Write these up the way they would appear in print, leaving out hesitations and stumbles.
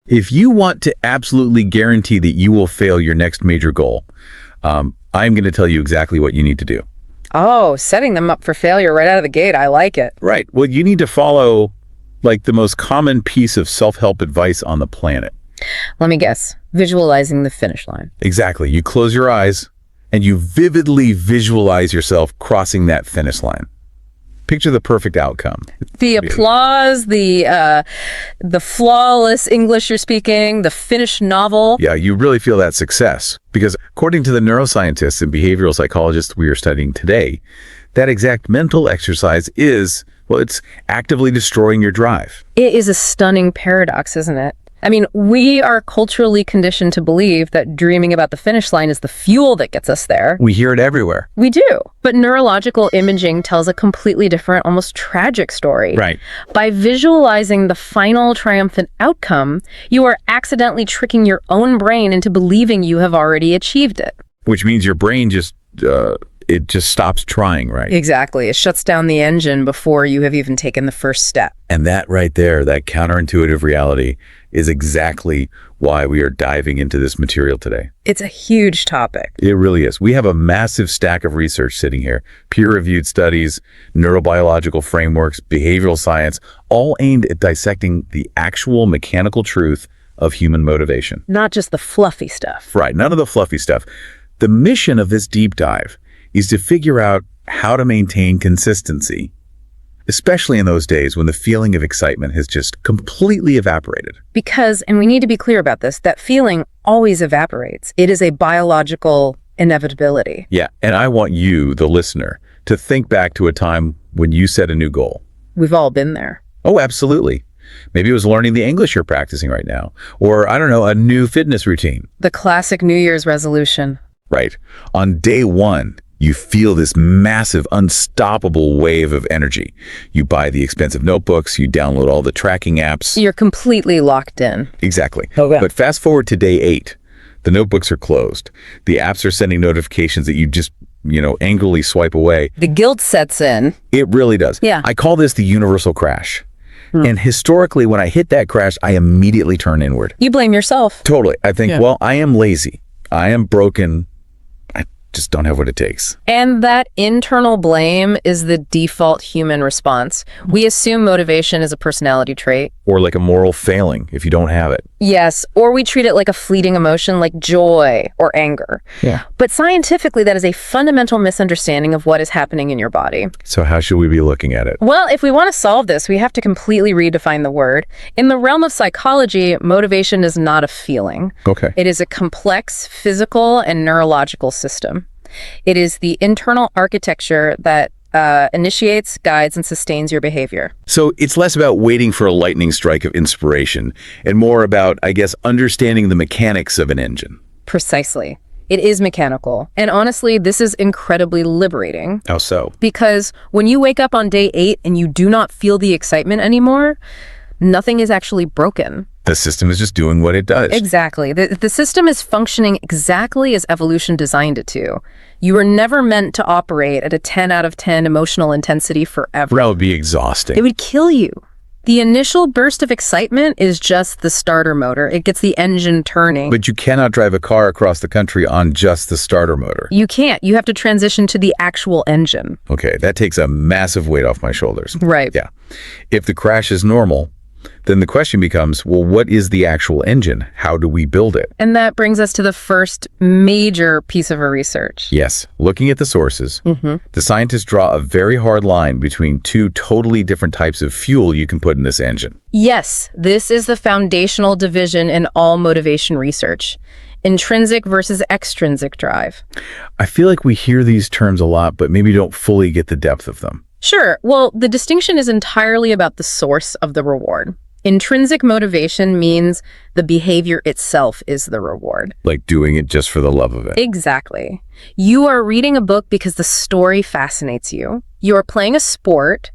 If you want to absolutely guarantee that you will fail your next major goal, I'm going to tell you exactly what you need to do. Oh, setting them up for failure right out of the gate. I like it. Right. Well, you need to follow like the most common piece of self-help advice on the planet. Let me guess. Visualizing the finish line. Exactly. You close your eyes and you vividly visualize yourself crossing that finish line. Picture the perfect outcome. The applause, the flawless English you're speaking, the finished novel. Yeah, you really feel that success. Because according to the neuroscientists and behavioral psychologists we are studying today, that exact mental exercise is, well, it's actively destroying your drive. It is a stunning paradox, isn't it? I mean, we are culturally conditioned to believe that dreaming about the finish line is the fuel that gets us there. We hear it everywhere. We do. But neurological imaging tells a completely different, almost tragic story. Right. By visualizing the final triumphant outcome, you are accidentally tricking your own brain into believing you have already achieved it. Which means your brain just stops trying, right? Exactly. It shuts down the engine before you have even taken the first step. And that right there, that counterintuitive reality, is exactly why we are diving into this material today. It's a huge topic. It really is. We have a massive stack of research sitting here, peer-reviewed studies, neurobiological frameworks, behavioral science, all aimed at dissecting the actual mechanical truth of human motivation. Not just the fluffy stuff. Right, none of the fluffy stuff. The mission of this deep dive is to figure out how to maintain consistency, especially in those days when the feeling of excitement has just completely evaporated. Because, and we need to be clear about this, that feeling always evaporates. It is a biological inevitability. Yeah, and I want you, the listener, to think back to a time when you set a new goal. We've all been there. Oh, absolutely. Maybe it was learning the English you're practicing right now, or, I don't know, a new fitness routine. The classic New Year's resolution. Right. On day one, you feel this massive, unstoppable wave of energy. You buy the expensive notebooks, you download all the tracking apps. You're completely locked in. Exactly. Okay. But fast forward to day 8. The notebooks are closed. The apps are sending notifications that you just, angrily swipe away. The guilt sets in. It really does. Yeah. I call this the universal crash. And historically, when I hit that crash, I immediately turn inward. You blame yourself. Totally. I think, well, I am lazy. I am broken. Just don't have what it takes. And that internal blame is the default human response. We assume motivation is a personality trait. Or like a moral failing if you don't have it. Yes, or we treat it like a fleeting emotion like joy or anger. Yeah. But scientifically, that is a fundamental misunderstanding of what is happening in your body. So how should we be looking at it? Well, if we want to solve this, we have to completely redefine the word. In the realm of psychology, motivation is not a feeling. Okay. It is a complex physical and neurological system. It is the internal architecture that initiates, guides, and sustains your behavior. So it's less about waiting for a lightning strike of inspiration and more about, I guess, understanding the mechanics of an engine. Precisely. It is mechanical. And honestly, this is incredibly liberating. How so? Because when you wake up on day 8 and you do not feel the excitement anymore, nothing is actually broken. The system is just doing what it does. Exactly. The system is functioning exactly as evolution designed it to. You were never meant to operate at a 10 out of 10 emotional intensity forever. That would be exhausting. It would kill you. The initial burst of excitement is just the starter motor. It gets the engine turning. But you cannot drive a car across the country on just the starter motor. You can't. You have to transition to the actual engine. Okay, that takes a massive weight off my shoulders. Right. Yeah. If the crash is normal, then the question becomes, well, what is the actual engine? How do we build it? And that brings us to the first major piece of our research. Yes. Looking at the sources, the scientists draw a very hard line between two totally different types of fuel you can put in this engine. Yes, this is the foundational division in all motivation research. Intrinsic versus extrinsic drive. I feel like we hear these terms a lot, but maybe don't fully get the depth of them. Sure. Well, the distinction is entirely about the source of the reward. Intrinsic motivation means the behavior itself is the reward. Like doing it just for the love of it. Exactly. You are reading a book because the story fascinates you. You are playing a sport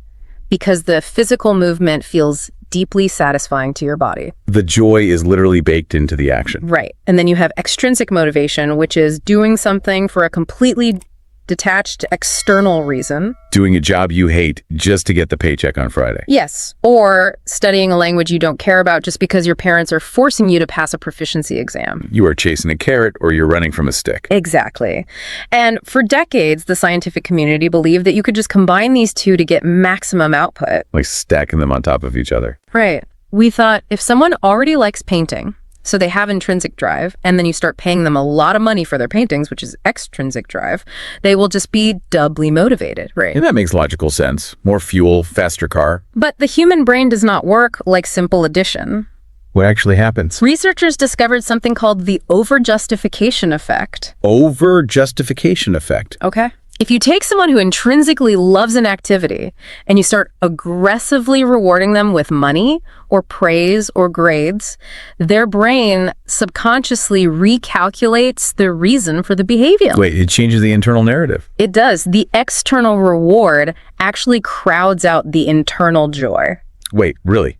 because the physical movement feels deeply satisfying to your body. The joy is literally baked into the action. Right. And then you have extrinsic motivation, which is doing something for a completely detached external reason. Doing a job you hate just to get the paycheck on Friday. Yes. Or studying a language you don't care about just because your parents are forcing you to pass a proficiency exam. You are chasing a carrot or you're running from a stick. Exactly. And for decades, the scientific community believed that you could just combine these two to get maximum output. Like stacking them on top of each other. Right. We thought if someone already likes painting, so they have intrinsic drive, and then you start paying them a lot of money for their paintings, which is extrinsic drive, they will just be doubly motivated, right? And that makes logical sense. More fuel, faster car. But the human brain does not work like simple addition. What actually happens? Researchers discovered something called the over-justification effect. Over-justification effect. Okay. If you take someone who intrinsically loves an activity and you start aggressively rewarding them with money or praise or grades, their brain subconsciously recalculates the reason for the behavior. Wait, it changes the internal narrative. It does. The external reward actually crowds out the internal joy. Wait, really?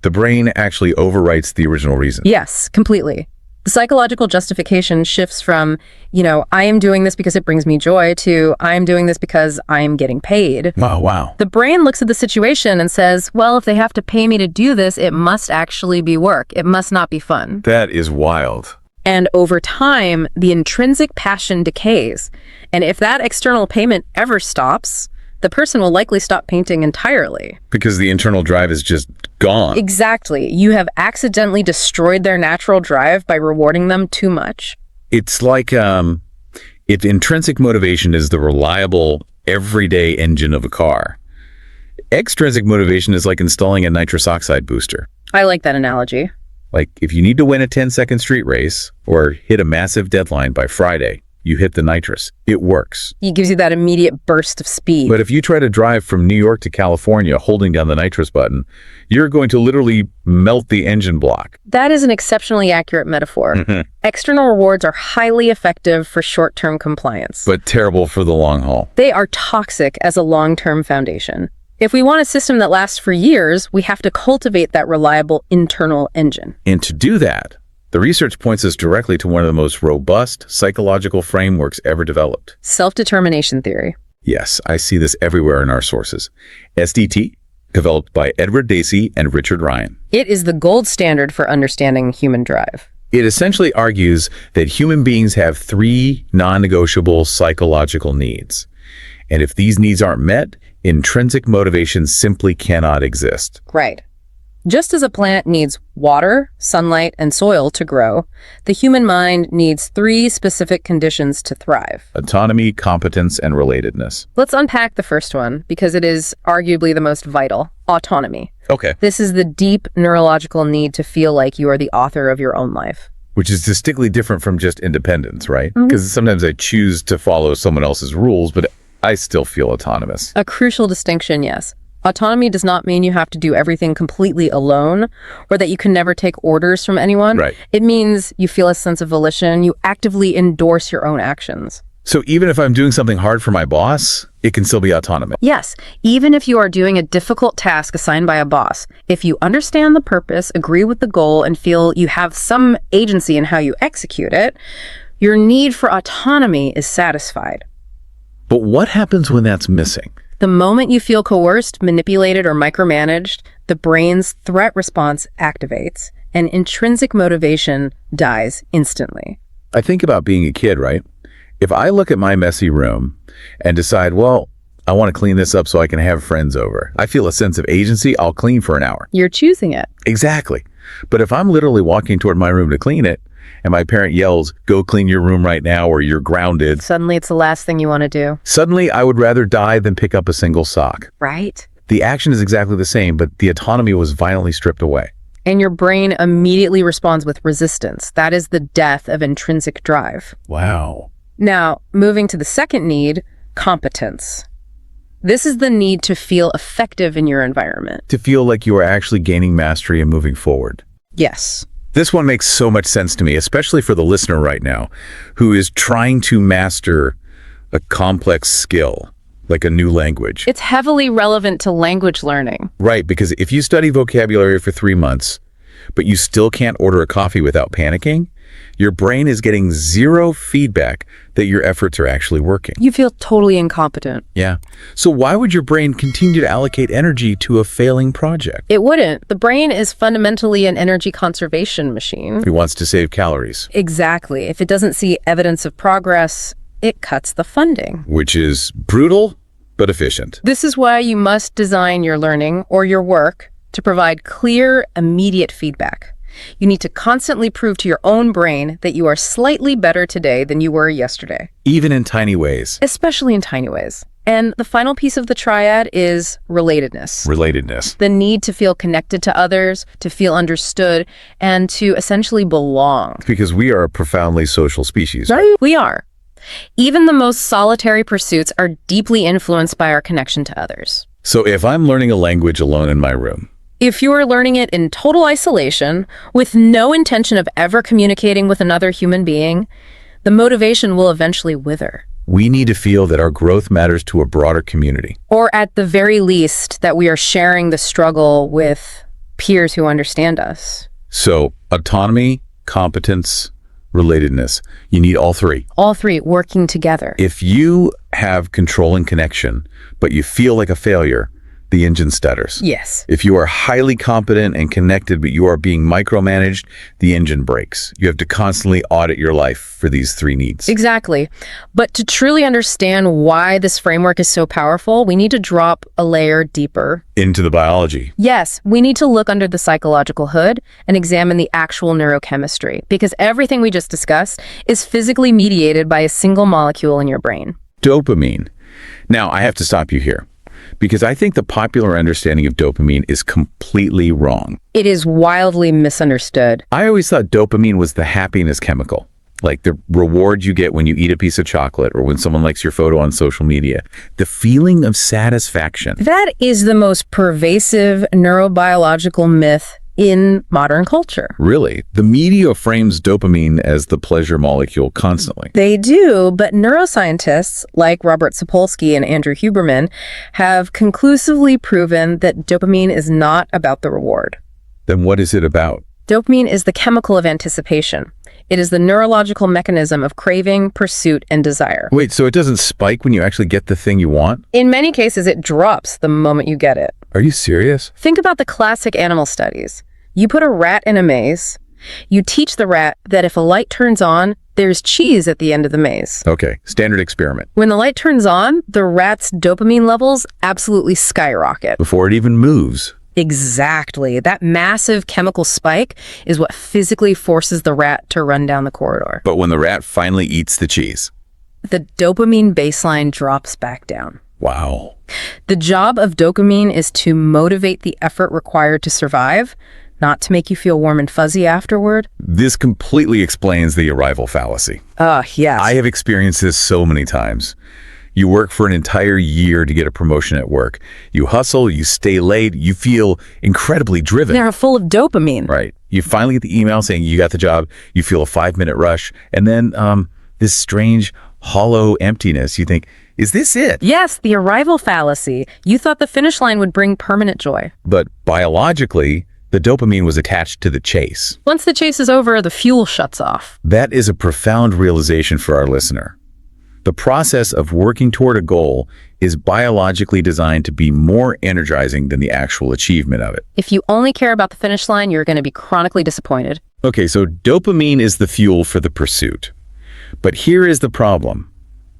The brain actually overwrites the original reason? Yes, completely. The psychological justification shifts from, I am doing this because it brings me joy to I am doing this because I am getting paid. Oh, wow. The brain looks at the situation and says, well, if they have to pay me to do this, it must actually be work. It must not be fun. That is wild. And over time, the intrinsic passion decays. And if that external payment ever stops, the person will likely stop painting entirely. Because the internal drive is just gone. Exactly. You have accidentally destroyed their natural drive by rewarding them too much. It's like if intrinsic motivation is the reliable, everyday engine of a car, extrinsic motivation is like installing a nitrous oxide booster. I like that analogy. Like if you need to win a 10-second street race or hit a massive deadline by Friday, you hit the nitrous. It works. It gives you that immediate burst of speed. But if you try to drive from New York to California holding down the nitrous button, you're going to literally melt the engine block. That is an exceptionally accurate metaphor. Mm-hmm. External rewards are highly effective for short-term compliance. But terrible for the long haul. They are toxic as a long-term foundation. If we want a system that lasts for years, we have to cultivate that reliable internal engine. And to do that, the research points us directly to one of the most robust psychological frameworks ever developed. Self-determination theory. Yes, I see this everywhere in our sources. SDT, developed by Edward Dacey and Richard Ryan. It is the gold standard for understanding human drive. It essentially argues that human beings have 3 non-negotiable psychological needs. And if these needs aren't met, intrinsic motivation simply cannot exist. Right. Just as a plant needs water, sunlight, and soil to grow, the human mind needs 3 specific conditions to thrive. Autonomy, competence, and relatedness. Let's unpack the first one, because it is arguably the most vital: autonomy. Okay. This is the deep neurological need to feel like you are the author of your own life. Which is distinctly different from just independence, right? Because sometimes I choose to follow someone else's rules, but I still feel autonomous. A crucial distinction, yes. Autonomy does not mean you have to do everything completely alone or that you can never take orders from anyone. Right. It means you feel a sense of volition. You actively endorse your own actions. So even if I'm doing something hard for my boss, it can still be autonomous. Yes, even if you are doing a difficult task assigned by a boss, if you understand the purpose, agree with the goal, and feel you have some agency in how you execute it, your need for autonomy is satisfied. But what happens when that's missing? The moment you feel coerced, manipulated, or micromanaged, the brain's threat response activates, and intrinsic motivation dies instantly. I think about being a kid, right? If I look at my messy room and decide, well, I want to clean this up so I can have friends over, I feel a sense of agency, I'll clean for an hour. You're choosing it. Exactly. But if I'm literally walking toward my room to clean it, and my parent yells, go clean your room right now or you're grounded, Suddenly it's the last thing you want to do. suddenly I would rather die than pick up a single sock. Right? The action is exactly the same, but the autonomy was violently stripped away. And your brain immediately responds with resistance. That is the death of intrinsic drive. Wow. Now, moving to the second need, competence. This is the need to feel effective in your environment. To feel like you are actually gaining mastery and moving forward. Yes. This one makes so much sense to me, especially for the listener right now, who is trying to master a complex skill, like a new language. It's heavily relevant to language learning. Right, because if you study vocabulary for 3 months, but you still can't order a coffee without panicking, Your brain is getting zero feedback that your efforts are actually working. You feel totally incompetent. Yeah. So why would your brain continue to allocate energy to a failing project? It wouldn't. The brain is fundamentally an energy conservation machine. It wants to save calories, Exactly. If it doesn't see evidence of progress, it cuts the funding. which is brutal but efficient. This is why you must design your learning or your work to provide clear, immediate feedback. You need to constantly prove to your own brain that you are slightly better today than you were yesterday, Even in tiny ways. especially in tiny ways. And the final piece of the triad is relatedness. Relatedness. The need to feel connected to others, to feel understood, and to essentially belong. Because we are a profoundly social species. We are. Even the most solitary pursuits are deeply influenced by our connection to others. So if I'm learning a language alone in my room, If you are learning it in total isolation, with no intention of ever communicating with another human being, the motivation will eventually wither. we need to feel that our growth matters to a broader community. Or at the very least, that we are sharing the struggle with peers who understand us. So autonomy, competence, relatedness. You need all three. All three working together. If you have control and connection, but you feel like a failure, the engine stutters. Yes. If you are highly competent and connected, but you are being micromanaged, the engine breaks. You have to constantly audit your life for these three needs. Exactly. But to truly understand why this framework is so powerful, we need to drop a layer deeper. Into the biology. Yes, we need to look under the psychological hood and examine the actual neurochemistry, because everything we just discussed is physically mediated by a single molecule in your brain. Dopamine. Now, I have to stop you here, because I think the popular understanding of dopamine is completely wrong. It is wildly misunderstood. I always thought dopamine was the happiness chemical, like the reward you get when you eat a piece of chocolate or when someone likes your photo on social media. The feeling of satisfaction. That is the most pervasive neurobiological myth in modern culture. Really, the media frames dopamine as the pleasure molecule constantly. They do, but neuroscientists like Robert Sapolsky and Andrew Huberman have conclusively proven that dopamine is not about the reward. Then what is it about? Dopamine is the chemical of anticipation. It is the neurological mechanism of craving, pursuit, and desire. Wait, so it doesn't spike when you actually get the thing you want? In many cases, it drops the moment you get it. Are you serious? Think about the classic animal studies. You put a rat in a maze. You teach the rat that if a light turns on, there's cheese at the end of the maze. Okay, standard experiment. When the light turns on, the rat's dopamine levels absolutely skyrocket. Before it even moves. Exactly. That massive chemical spike is what physically forces the rat to run down the corridor. But when the rat finally eats the cheese. The dopamine baseline drops back down. Wow. The job of dopamine is to motivate the effort required to survive, not to make you feel warm and fuzzy afterward. This completely explains the arrival fallacy. Yes. I have experienced this so many times. You work for an entire year to get a promotion at work. You hustle, you stay late, you feel incredibly driven. They're full of dopamine. Right. You finally get the email saying you got the job, you feel a 5-minute rush, and then this strange, hollow emptiness. You think, is this it? Yes, the arrival fallacy. You thought the finish line would bring permanent joy. But biologically, the dopamine was attached to the chase. Once the chase is over, the fuel shuts off. That is a profound realization for our listener. The process of working toward a goal is biologically designed to be more energizing than the actual achievement of it. If you only care about the finish line, you're going to be chronically disappointed. Okay, so dopamine is the fuel for the pursuit. But here is the problem.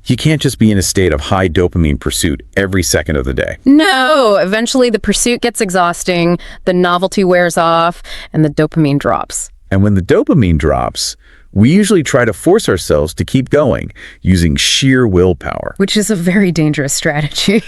You can't just be in a state of high dopamine pursuit every second of the day. No, eventually the pursuit gets exhausting, the novelty wears off, and the dopamine drops. And when the dopamine drops, we usually try to force ourselves to keep going using sheer willpower. Which is a very dangerous strategy.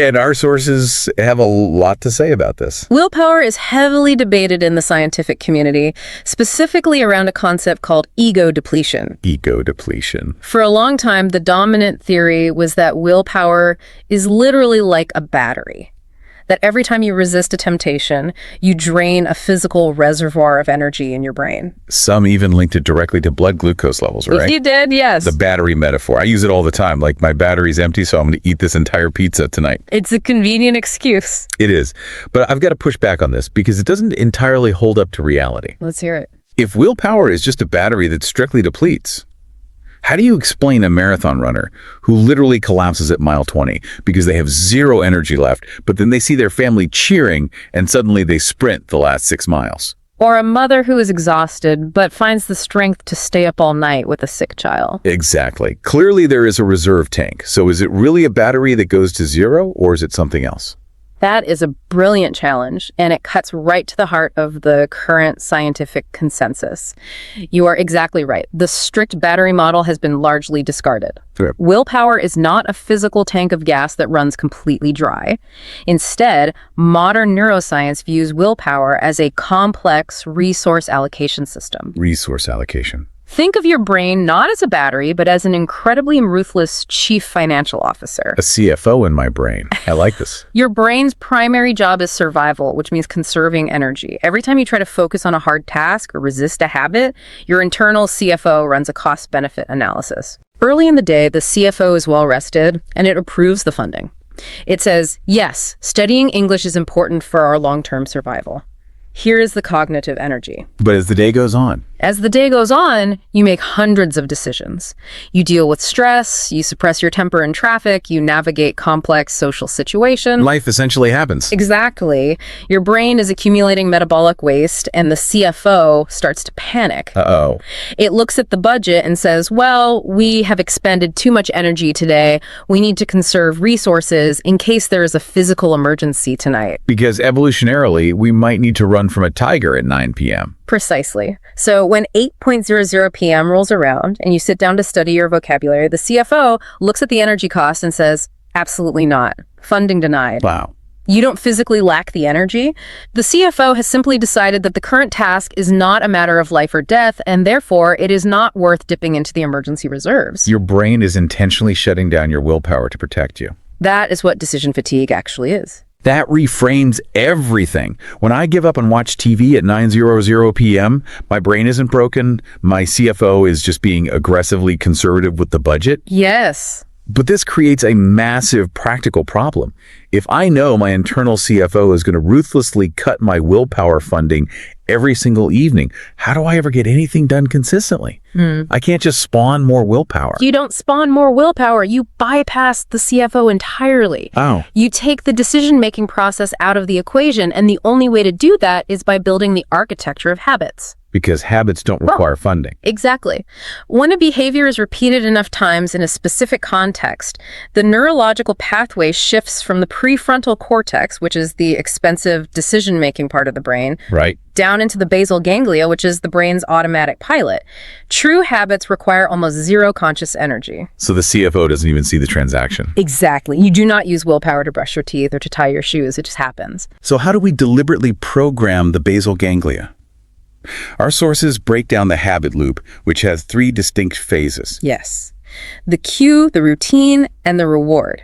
And our sources have a lot to say about this. Willpower is heavily debated in the scientific community, specifically around a concept called ego depletion. Ego depletion. For a long time, the dominant theory was that willpower is literally like a battery. That every time you resist a temptation, you drain a physical reservoir of energy in your brain. Some even linked it directly to blood glucose levels, right? You did, yes. The battery metaphor. I use it all the time. Like, my battery's empty, so I'm going to eat this entire pizza tonight. It's a convenient excuse. It is. But I've got to push back on this because it doesn't entirely hold up to reality. Let's hear it. If willpower is just a battery that strictly depletes, how do you explain a marathon runner who literally collapses at mile 20 because they have zero energy left, but then they see their family cheering and suddenly they sprint the last 6 miles? Or a mother who is exhausted but finds the strength to stay up all night with a sick child. Exactly. Clearly there is a reserve tank. So is it really a battery that goes to zero, or is it something else? That is a brilliant challenge, and it cuts right to the heart of the current scientific consensus. You are exactly right. The strict battery model has been largely discarded. Sure. Willpower is not a physical tank of gas that runs completely dry. Instead, modern neuroscience views willpower as a complex resource allocation system. Resource allocation. Think of your brain not as a battery, but as an incredibly ruthless chief financial officer. A CFO in my brain. I like this. Your brain's primary job is survival, which means conserving energy. Every time you try to focus on a hard task or resist a habit, your internal CFO runs a cost-benefit analysis. Early in the day, the CFO is well rested, and it approves the funding. It says, yes, studying English is important for our long-term survival. Here is the cognitive energy. But as the day goes on, you make hundreds of decisions. You deal with stress, you suppress your temper in traffic, you navigate complex social situations. life essentially happens. Exactly. Your brain is accumulating metabolic waste, and the CFO starts to panic. Uh-oh. It looks at the budget and says, well, we have expended too much energy today. We need to conserve resources in case there is a physical emergency tonight. Because evolutionarily, we might need to run from a tiger at 9 p.m. Precisely. So when 8:00 p.m. rolls around and you sit down to study your vocabulary, the CFO looks at the energy cost and says, absolutely not. Funding denied. Wow. You don't physically lack the energy. The CFO has simply decided that the current task is not a matter of life or death, and therefore it is not worth dipping into the emergency reserves. Your brain is intentionally shutting down your willpower to protect you. That is what decision fatigue actually is. That reframes everything. When I give up and watch TV at 9:00 p.m., my brain isn't broken. My CFO is just being aggressively conservative with the budget. Yes. But this creates a massive practical problem. If I know my internal CFO is going to ruthlessly cut my willpower funding every single evening, how do I ever get anything done consistently? I can't just spawn more willpower. You don't spawn more willpower. You bypass the CFO entirely. Oh. You take the decision-making process out of the equation, and the only way to do that is by building the architecture of habits. Because habits don't require funding. Exactly. When a behavior is repeated enough times in a specific context, the neurological pathway shifts from the prefrontal cortex, which is the expensive decision-making part of the brain, Right. down into the basal ganglia, which is the brain's automatic pilot. True habits require almost zero conscious energy. So the CFO doesn't even see the transaction. Exactly. You do not use willpower to brush your teeth or to tie your shoes. It just happens. So how do we deliberately program the basal ganglia? Our sources break down the habit loop, which has 3 distinct phases. Yes. The cue, the routine, and the reward.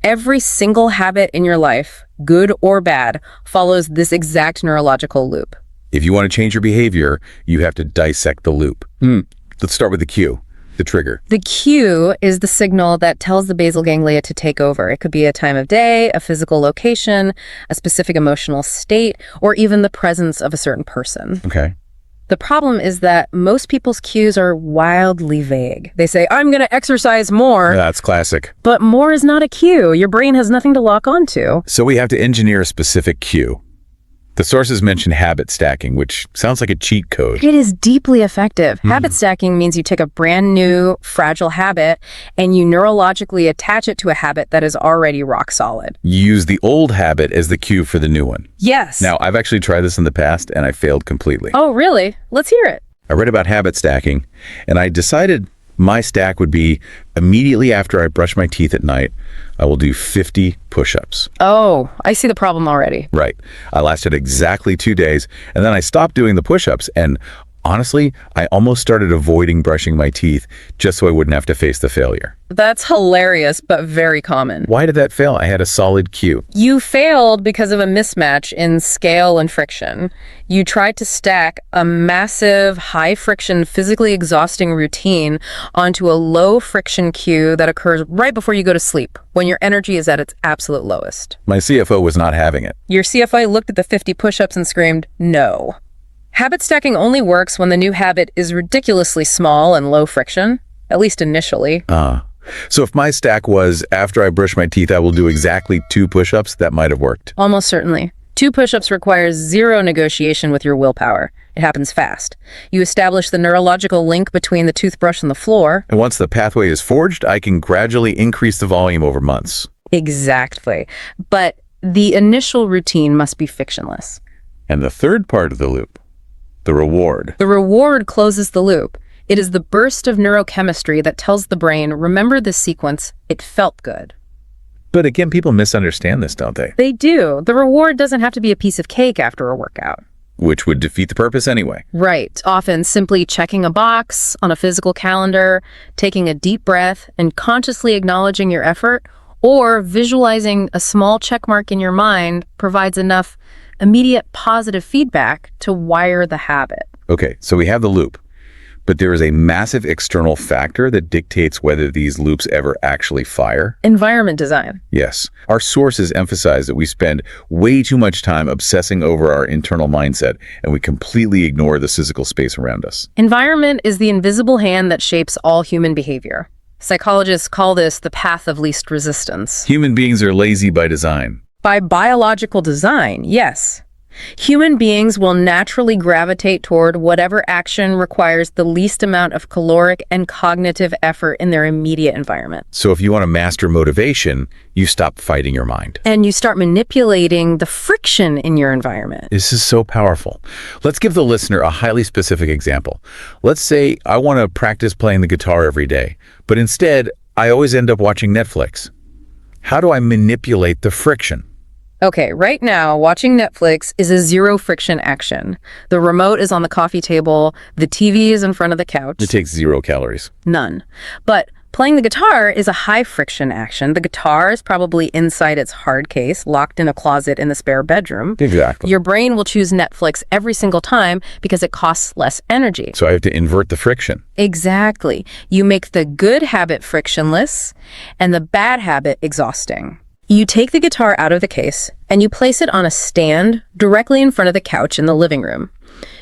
Every single habit in your life, good or bad, follows this exact neurological loop. If you want to change your behavior, you have to dissect the loop. Let's start with the cue, the trigger. The cue is the signal that tells the basal ganglia to take over. It could be a time of day, a physical location, a specific emotional state, or even the presence of a certain person. Okay. The problem is that most people's cues are wildly vague. They say, I'm going to exercise more, That's classic. but more is not a cue. Your brain has nothing to lock onto. So we have to engineer a specific cue. The sources mention habit stacking, which sounds like a cheat code. It is deeply effective. Habit stacking means you take a brand new, fragile habit and you neurologically attach it to a habit that is already rock solid. You use the old habit as the cue for the new one. Yes. Now, I've actually tried this in the past, and I failed completely. Oh, really? Let's hear it. I read about habit stacking, and I decided my stack would be immediately after I brush my teeth at night, I will do 50 push-ups. Oh, I see the problem already. Right. I lasted exactly 2 days, and then I stopped doing the push-ups, and honestly, I almost started avoiding brushing my teeth just so I wouldn't have to face the failure. That's hilarious, but very common. Why did that fail? I had a solid cue. You failed because of a mismatch in scale and friction. You tried to stack a massive, high-friction, physically exhausting routine onto a low-friction cue that occurs right before you go to sleep, when your energy is at its absolute lowest. My CFO was not having it. Your CFO looked at the 50 push-ups and screamed, no. Habit stacking only works when the new habit is ridiculously small and low friction, at least initially. So if my stack was, after I brush my teeth, I will do exactly 2 push-ups, that might have worked. Almost certainly. 2 push-ups requires zero negotiation with your willpower. It happens fast. You establish the neurological link between the toothbrush and the floor. And once the pathway is forged, I can gradually increase the volume over months. Exactly. But the initial routine must be fictionless. And the third part of the loop, the reward. The reward closes the loop. It is the burst of neurochemistry that tells the brain, remember this sequence, it felt good. But again, people misunderstand this, don't they? They do. The reward doesn't have to be a piece of cake after a workout. Which would defeat the purpose anyway. Right. Often simply checking a box on a physical calendar, taking a deep breath, and consciously acknowledging your effort, or visualizing a small check mark in your mind provides enough immediate positive feedback to wire the habit. Okay, so we have the loop. But there is a massive external factor that dictates whether these loops ever actually fire. Environment design. Yes. Our sources emphasize that we spend way too much time obsessing over our internal mindset, and we completely ignore the physical space around us. Environment is the invisible hand that shapes all human behavior. Psychologists call this the path of least resistance. Human beings are lazy by design. By biological design, yes. Human beings will naturally gravitate toward whatever action requires the least amount of caloric and cognitive effort in their immediate environment. So if you want to master motivation, you stop fighting your mind. And you start manipulating the friction in your environment. This is so powerful. Let's give the listener a highly specific example. Let's say I want to practice playing the guitar every day, but instead, I always end up watching Netflix. How do I manipulate the friction? Okay, right now, watching Netflix is a zero friction action. The remote is on the coffee table, the TV is in front of the couch. It takes 0 calories. None. But playing the guitar is a high friction action. The guitar is probably inside its hard case, locked in a closet in the spare bedroom. Exactly. Your brain will choose Netflix every single time because it costs less energy. So I have to invert the friction. Exactly. You make the good habit frictionless and the bad habit exhausting. You take the guitar out of the case and you place it on a stand directly in front of the couch in the living room.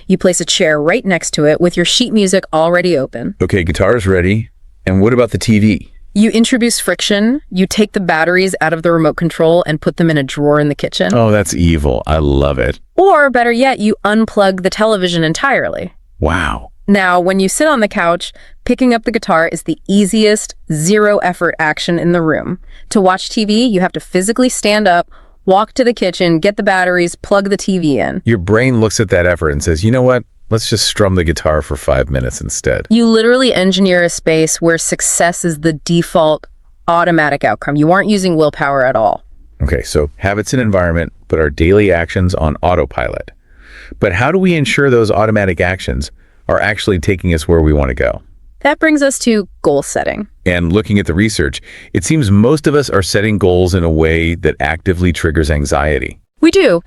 You place a chair right next to it with your sheet music already open. Okay, guitar is ready. And what about the TV? You introduce friction, you take the batteries out of the remote control and put them in a drawer in the kitchen. Oh, that's evil. I love it. Or better yet, you unplug the television entirely. Wow. Now, when you sit on the couch, picking up the guitar is the easiest, zero-effort action in the room. To watch TV, you have to physically stand up, walk to the kitchen, get the batteries, plug the TV in. Your brain looks at that effort and says, you know what? Let's just strum the guitar for 5 minutes instead. You literally engineer a space where success is the default automatic outcome. You aren't using willpower at all. Okay, so habits and environment put our daily actions on autopilot. But how do we ensure those automatic actions are actually taking us where we want to go? That brings us to goal setting. And looking at the research, it seems most of us are setting goals in a way that actively triggers anxiety. We do.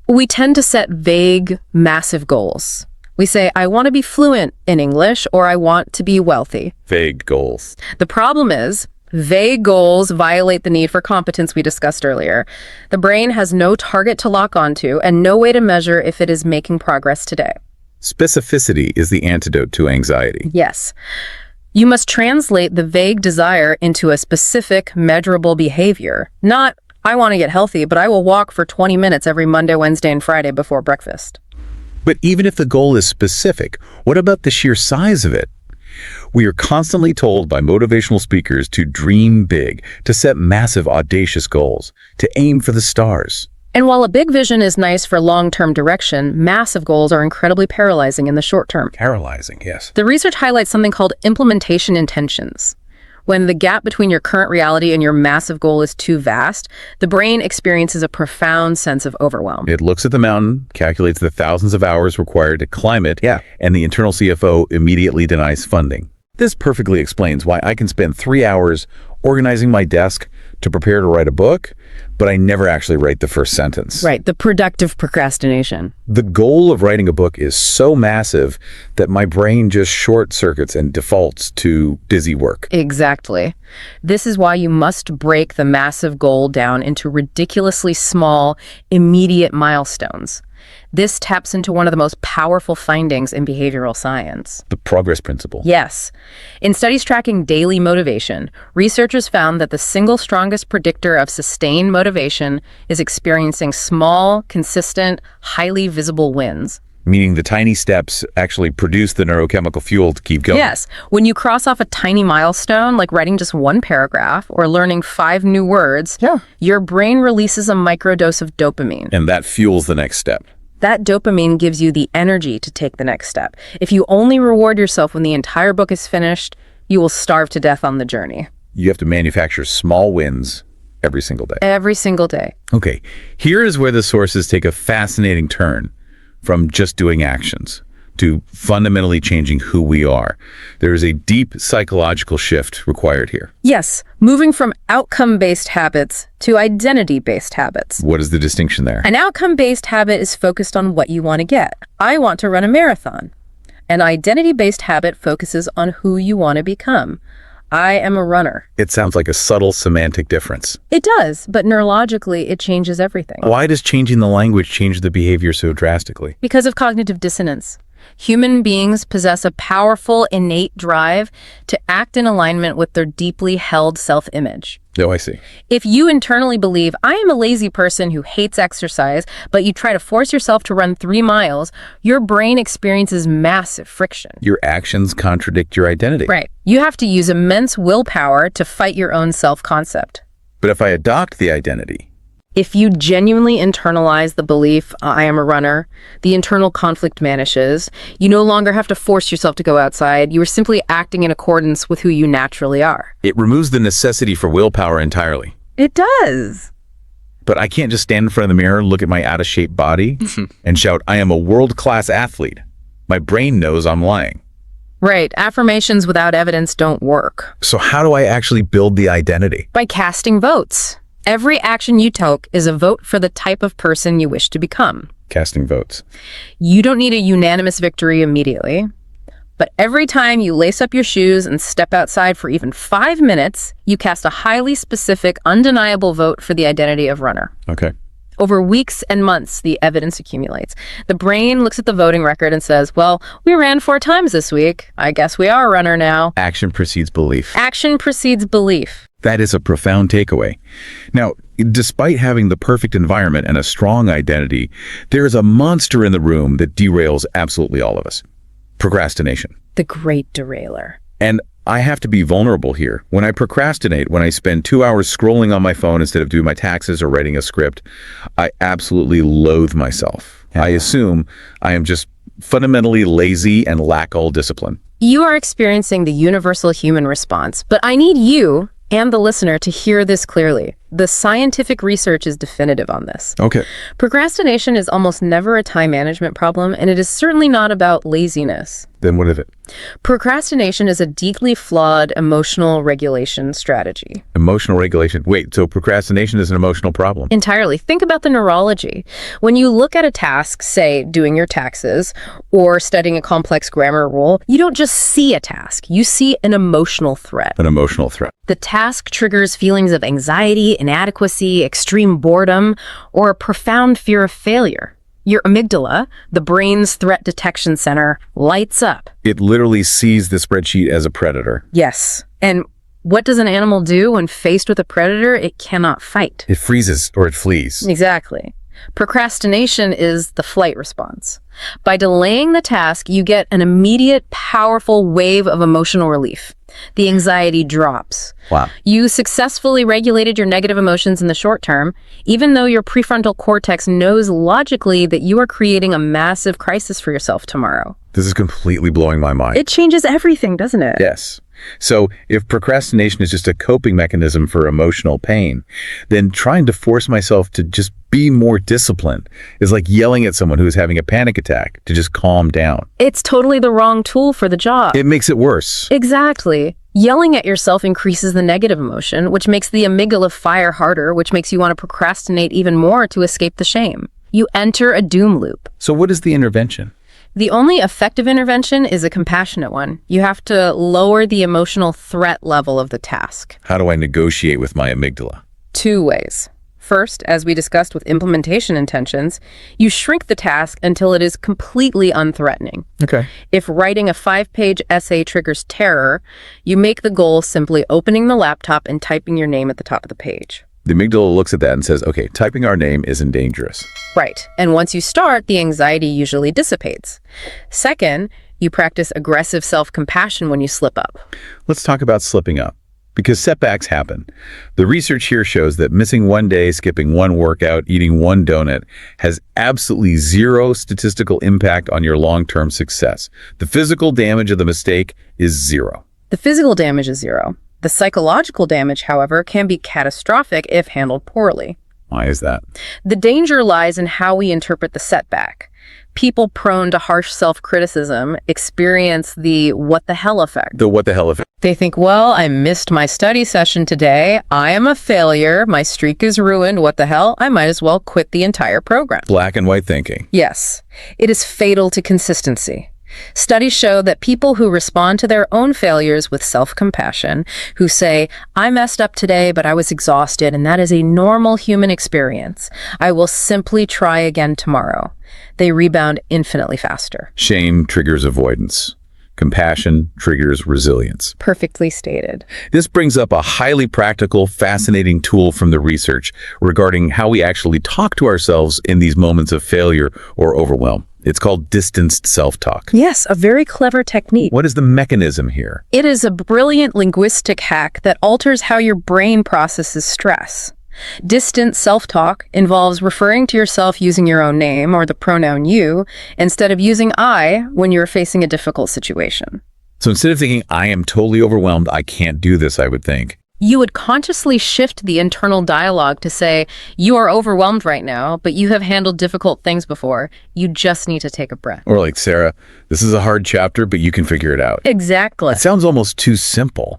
We tend to set vague, massive goals. We say, I want to be fluent in English, or I want to be wealthy. Vague goals. The problem is, vague goals violate the need for competence we discussed earlier. The brain has no target to lock onto and no way to measure if it is making progress today. Specificity is the antidote to anxiety. Yes. You must translate the vague desire into a specific, measurable behavior. Not, I want to get healthy, but I will walk for 20 minutes every Monday, Wednesday, and Friday before breakfast. But even if the goal is specific, what about the sheer size of it? We are constantly told by motivational speakers to dream big, to set massive, audacious goals, to aim for the stars. And while a big vision is nice for long-term direction, massive goals are incredibly paralyzing in the short term. Paralyzing, yes. The research highlights something called implementation intentions. When the gap between your current reality and your massive goal is too vast, the brain experiences a profound sense of overwhelm. It looks at the mountain, calculates the thousands of hours required to climb it, and the internal CFO immediately denies funding. This perfectly explains why I can spend 3 hours organizing my desk to prepare to write a book, but I never actually write the first sentence. Right, the productive procrastination. The goal of writing a book is so massive that my brain just short circuits and defaults to busy work. Exactly. This is why you must break the massive goal down into ridiculously small, immediate milestones. This taps into one of the most powerful findings in behavioral science. The progress principle. Yes. In studies tracking daily motivation, researchers found that the single strongest predictor of sustained motivation is experiencing small, consistent, highly visible wins. Meaning the tiny steps actually produce the neurochemical fuel to keep going. Yes. When you cross off a tiny milestone, like writing just one paragraph or learning 5 new words, your brain releases a microdose of dopamine. And that fuels the next step. That dopamine gives you the energy to take the next step. If you only reward yourself when the entire book is finished, you will starve to death on the journey. You have to manufacture small wins every single day. Every single day. Okay, here is where the sources take a fascinating turn from just doing actions to fundamentally changing who we are. There is a deep psychological shift required here. Yes, moving from outcome-based habits to identity-based habits. What is the distinction there? An outcome-based habit is focused on what you want to get. I want to run a marathon. An identity-based habit focuses on who you want to become. I am a runner. It sounds like a subtle semantic difference. It does, but neurologically, it changes everything. Why does changing the language change the behavior so drastically? Because of cognitive dissonance. Human beings possess a powerful, innate drive to act in alignment with their deeply held self-image. Oh, I see. If you internally believe, I am a lazy person who hates exercise, but you try to force yourself to run 3 miles, your brain experiences massive friction. Your actions contradict your identity. Right. You have to use immense willpower to fight your own self-concept. But if I adopt the identity, if you genuinely internalize the belief, I am a runner, the internal conflict vanishes. You no longer have to force yourself to go outside. You are simply acting in accordance with who you naturally are. it removes the necessity for willpower entirely. It does. But I can't just stand in front of the mirror, look at my out-of-shape body, and shout, I am a world-class athlete. My brain knows I'm lying. Right. Affirmations without evidence don't work. So how do I actually build the identity? By casting votes. Every action you take is a vote for the type of person you wish to become. Casting votes. You don't need a unanimous victory immediately, but every time you lace up your shoes and step outside for even 5 minutes, you cast a highly specific, undeniable vote for the identity of runner. Okay. Over weeks and months, the evidence accumulates. The brain looks at the voting record and says, well, we ran 4 times this week. I guess we are a runner now. Action precedes belief. Action precedes belief. That is a profound takeaway. Now, despite having the perfect environment and a strong identity, there is a monster in the room that derails absolutely all of us. Procrastination. The great derailer. And I have to be vulnerable here. When I procrastinate, when I spend 2 hours scrolling on my phone instead of doing my taxes or writing a script, I absolutely loathe myself. I assume I am just fundamentally lazy and lack all discipline. You are experiencing the universal human response, but I need you and the listener to hear this clearly. The scientific research is definitive on this. Okay. Procrastination is almost never a time management problem, and it is certainly not about laziness. Then what is it? Procrastination is a deeply flawed emotional regulation strategy. Emotional regulation. Wait, so procrastination is an emotional problem? Entirely. Think about the neurology. When you look at a task, say doing your taxes or studying a complex grammar rule, you don't just see a task, you see an emotional threat. An emotional threat. The task triggers feelings of anxiety, inadequacy, extreme boredom, or a profound fear of failure. Your amygdala, the brain's threat detection center, lights up. It literally sees the spreadsheet as a predator. Yes. And what does an animal do when faced with a predator? It cannot fight. It freezes or it flees. Exactly. Procrastination is the flight response. By delaying the task, you get an immediate, powerful wave of emotional relief. The anxiety drops. Wow. You successfully regulated your negative emotions in the short term, even though your prefrontal cortex knows logically that you are creating a massive crisis for yourself tomorrow. This is completely blowing my mind. It changes everything, doesn't it? Yes. So if procrastination is just a coping mechanism for emotional pain, then trying to force myself to just be more disciplined is like yelling at someone who is having a panic attack to just calm down. It's totally the wrong tool for the job. It makes it worse. Exactly. Yelling at yourself increases the negative emotion, which makes the amygdala fire harder, which makes you want to procrastinate even more to escape the shame. You enter a doom loop. So what is the intervention? The only effective intervention is a compassionate one. You have to lower the emotional threat level of the task. How do I negotiate with my amygdala? 2 ways. First, as we discussed with implementation intentions, you shrink the task until it is completely unthreatening. Okay. If writing a 5-page essay triggers terror, you make the goal simply opening the laptop and typing your name at the top of the page. The amygdala looks at that and says, okay, typing our name isn't dangerous. Right. And once you start, the anxiety usually dissipates. Second, you practice aggressive self-compassion when you slip up. Let's talk about slipping up, because setbacks happen. The research here shows that missing one day, skipping one workout, eating one donut has absolutely zero statistical impact on your long-term success. The physical damage of the mistake is zero. The physical damage is zero. The psychological damage, however, can be catastrophic if handled poorly. Why is that? The danger lies in how we interpret the setback. People prone to harsh self-criticism experience the what the hell effect. The what the hell effect. They think, well, I missed my study session today. I am a failure. My streak is ruined. What the hell? I might as well quit the entire program. Black and white thinking. Yes, it is fatal to consistency. Studies show that people who respond to their own failures with self-compassion, who say, I messed up today, but I was exhausted, and that is a normal human experience. I will simply try again tomorrow. They rebound infinitely faster. Shame triggers avoidance. Compassion triggers resilience. Perfectly stated. This brings up a highly practical, fascinating tool from the research regarding how we actually talk to ourselves in these moments of failure or overwhelm. It's called distanced self-talk. Yes, a very clever technique. What is the mechanism here? It is a brilliant linguistic hack that alters how your brain processes stress. Distant self-talk involves referring to yourself using your own name or the pronoun you instead of using I when you're facing a difficult situation. So instead of thinking, I am totally overwhelmed, I can't do this, I would think, You would consciously shift the internal dialogue to say, you are overwhelmed right now, but you have handled difficult things before. You just need to take a breath. or like, Sarah, this is a hard chapter, but you can figure it out. Exactly. It sounds almost too simple.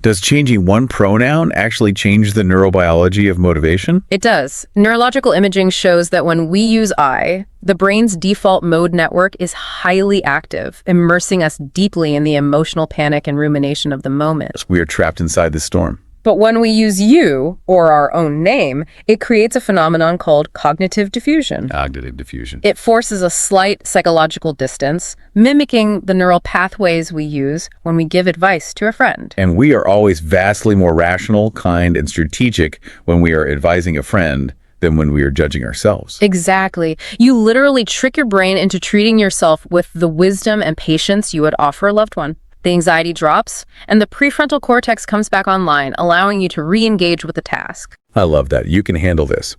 Does changing one pronoun actually change the neurobiology of motivation? It does. Neurological imaging shows that when we use I, the brain's default mode network is highly active, immersing us deeply in the emotional panic and rumination of the moment. We are trapped inside the storm. But when we use you, or our own name, it creates a phenomenon called cognitive diffusion. Cognitive diffusion. It forces a slight psychological distance, mimicking the neural pathways we use when we give advice to a friend. And we are always vastly more rational, kind, and strategic when we are advising a friend than when we are judging ourselves. Exactly. You literally trick your brain into treating yourself with the wisdom and patience you would offer a loved one. The anxiety drops, and the prefrontal cortex comes back online, allowing you to re-engage with the task. I love that. You can handle this.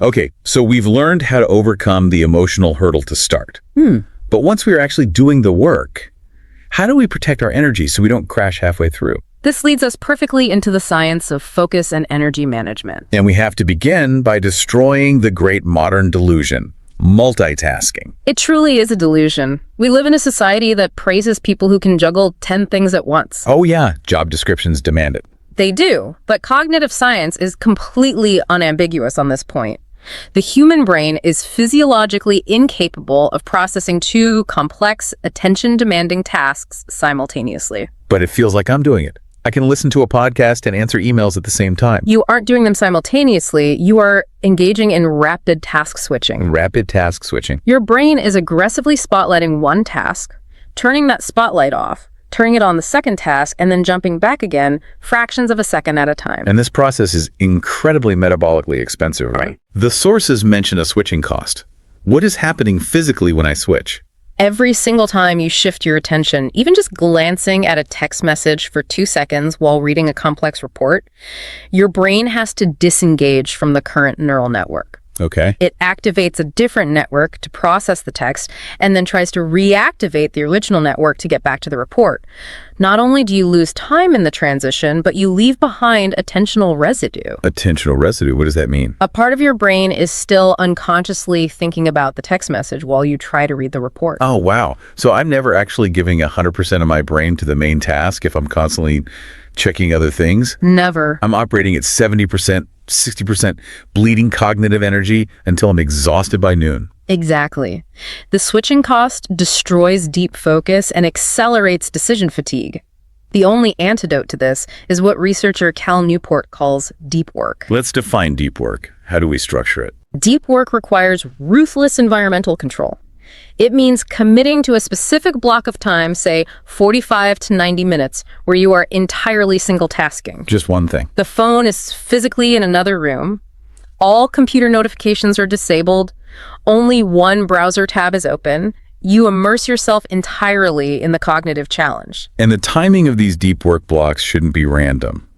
Okay, so we've learned how to overcome the emotional hurdle to start. But once we are actually doing the work, how do we protect our energy so we don't crash halfway through? This leads us perfectly into the science of focus and energy management. And we have to begin by destroying the great modern delusion, multitasking. It truly is a delusion. We live in a society that praises people who can juggle 10 things at once. Oh yeah, job descriptions demand it. They do, but cognitive science is completely unambiguous on this point. The human brain is physiologically incapable of processing two complex, attention-demanding tasks simultaneously. But it feels like I'm doing it. I can listen to a podcast and answer emails at the same time. You aren't doing them simultaneously. You are engaging in rapid task switching. Rapid task switching. Your brain is aggressively spotlighting one task, turning that spotlight off, turning it on the second task, and then jumping back again fractions of a second at a time. And this process is incredibly metabolically expensive, right? The sources mention a switching cost. What is happening physically when I switch? Every single time you shift your attention, even just glancing at a text message for 2 seconds while reading a complex report, your brain has to disengage from the current neural network. Okay. It activates a different network to process the text and then tries to reactivate the original network to get back to the report. Not only do you lose time in the transition, but you leave behind attentional residue. Attentional residue, what does that mean? A part of your brain is still unconsciously thinking about the text message while you try to read the report. Oh, wow. So I'm never actually giving 100% of my brain to the main task if I'm constantly checking other things. Never. I'm operating at 70%, 60% bleeding cognitive energy until I'm exhausted by noon. Exactly. The switching cost destroys deep focus and accelerates decision fatigue. The only antidote to this is what researcher Cal Newport calls deep work. Let's define deep work. How do we structure it? Deep work requires ruthless environmental control. It means committing to a specific block of time, say 45 to 90 minutes, where you are entirely single-tasking. Just one thing. The phone is physically in another room. All computer notifications are disabled. Only one browser tab is open. You immerse yourself entirely in the cognitive challenge. And the timing of these deep work blocks shouldn't be random,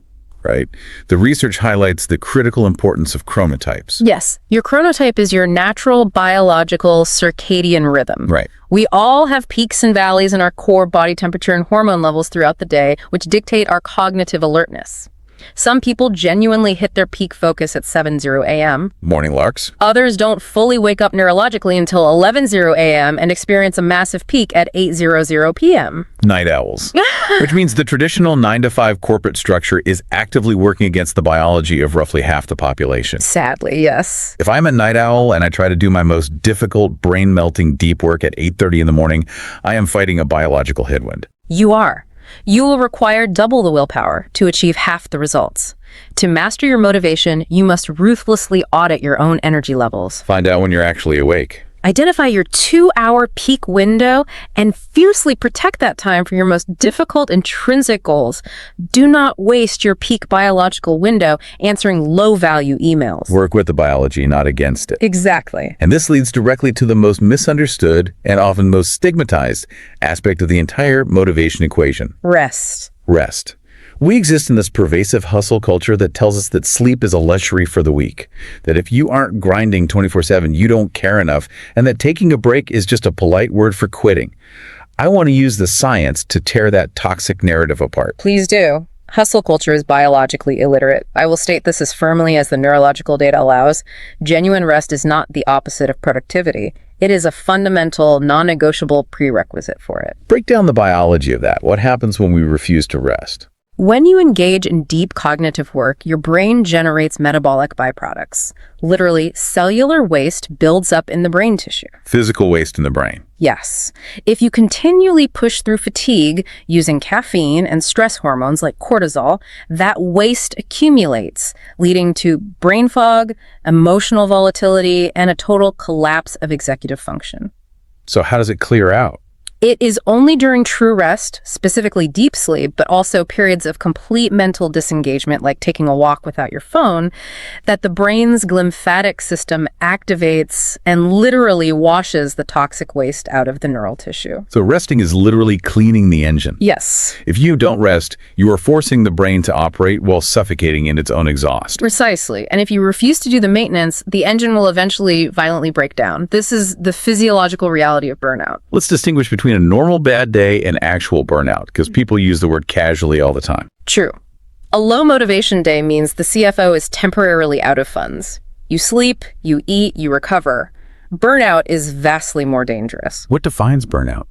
right? The research highlights the critical importance of chronotypes. Yes, your chronotype is your natural biological circadian rhythm. Right. We all have peaks and valleys in our core body temperature and hormone levels throughout the day, which dictate our cognitive alertness. Some people genuinely hit their peak focus at 7:00 a.m. Morning larks. Others don't fully wake up neurologically until 11:00 a.m. and experience a massive peak at 8:00 p.m. Night owls. Which means the traditional 9-to-5 corporate structure is actively working against the biology of roughly half the population. Sadly, yes. If I'm a night owl and I try to do my most difficult, brain-melting deep work at 8:30 in the morning, I am fighting a biological headwind. You are. You will require double the willpower to achieve half the results. To master your motivation, you must ruthlessly audit your own energy levels. Find out when you're actually awake. Identify your 2-hour peak window and fiercely protect that time for your most difficult intrinsic goals. Do not waste your peak biological window answering low-value emails. Work with the biology, not against it. Exactly. And this leads directly to the most misunderstood and often most stigmatized aspect of the entire motivation equation. Rest. Rest. We exist in this pervasive hustle culture that tells us that sleep is a luxury for the weak, that if you aren't grinding 24/7, you don't care enough, and that taking a break is just a polite word for quitting. I want to use the science to tear that toxic narrative apart. Please do. Hustle culture is biologically illiterate. I will state this as firmly as the neurological data allows. Genuine rest is not the opposite of productivity. It is a fundamental, non-negotiable prerequisite for it. Break down the biology of that. What happens when we refuse to rest? When you engage in deep cognitive work, your brain generates metabolic byproducts. Literally, cellular waste builds up in the brain tissue. Physical waste in the brain. Yes. If you continually push through fatigue using caffeine and stress hormones like cortisol, that waste accumulates, leading to brain fog, emotional volatility, and a total collapse of executive function. So how does it clear out? It is only during true rest, specifically deep sleep, but also periods of complete mental disengagement, like taking a walk without your phone, that the brain's glymphatic system activates and literally washes the toxic waste out of the neural tissue. So resting is literally cleaning the engine. Yes. If you don't rest, you are forcing the brain to operate while suffocating in its own exhaust. Precisely. And if you refuse to do the maintenance, the engine will eventually violently break down. This is the physiological reality of burnout. Let's distinguish between a normal bad day and actual burnout, because people use the word casually all the time. True. A low motivation day means the CFO is temporarily out of funds. You sleep, you eat, you recover. Burnout is vastly more dangerous. What defines burnout?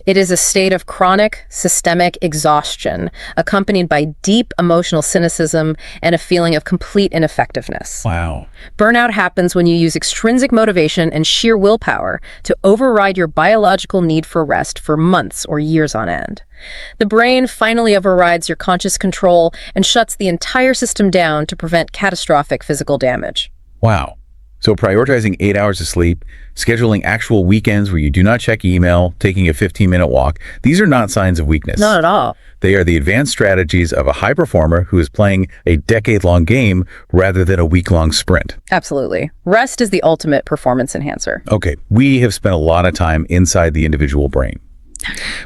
It is a state of chronic, systemic exhaustion, accompanied by deep emotional cynicism and a feeling of complete ineffectiveness. Wow. Burnout happens when you use extrinsic motivation and sheer willpower to override your biological need for rest for months or years on end. The brain finally overrides your conscious control and shuts the entire system down to prevent catastrophic physical damage. Wow. So prioritizing 8 hours of sleep, scheduling actual weekends where you do not check email, taking a 15-minute walk, these are not signs of weakness. Not at all. They are the advanced strategies of a high performer who is playing a decade-long game rather than a week-long sprint. Absolutely. Rest is the ultimate performance enhancer. Okay, we have spent a lot of time inside the individual brain,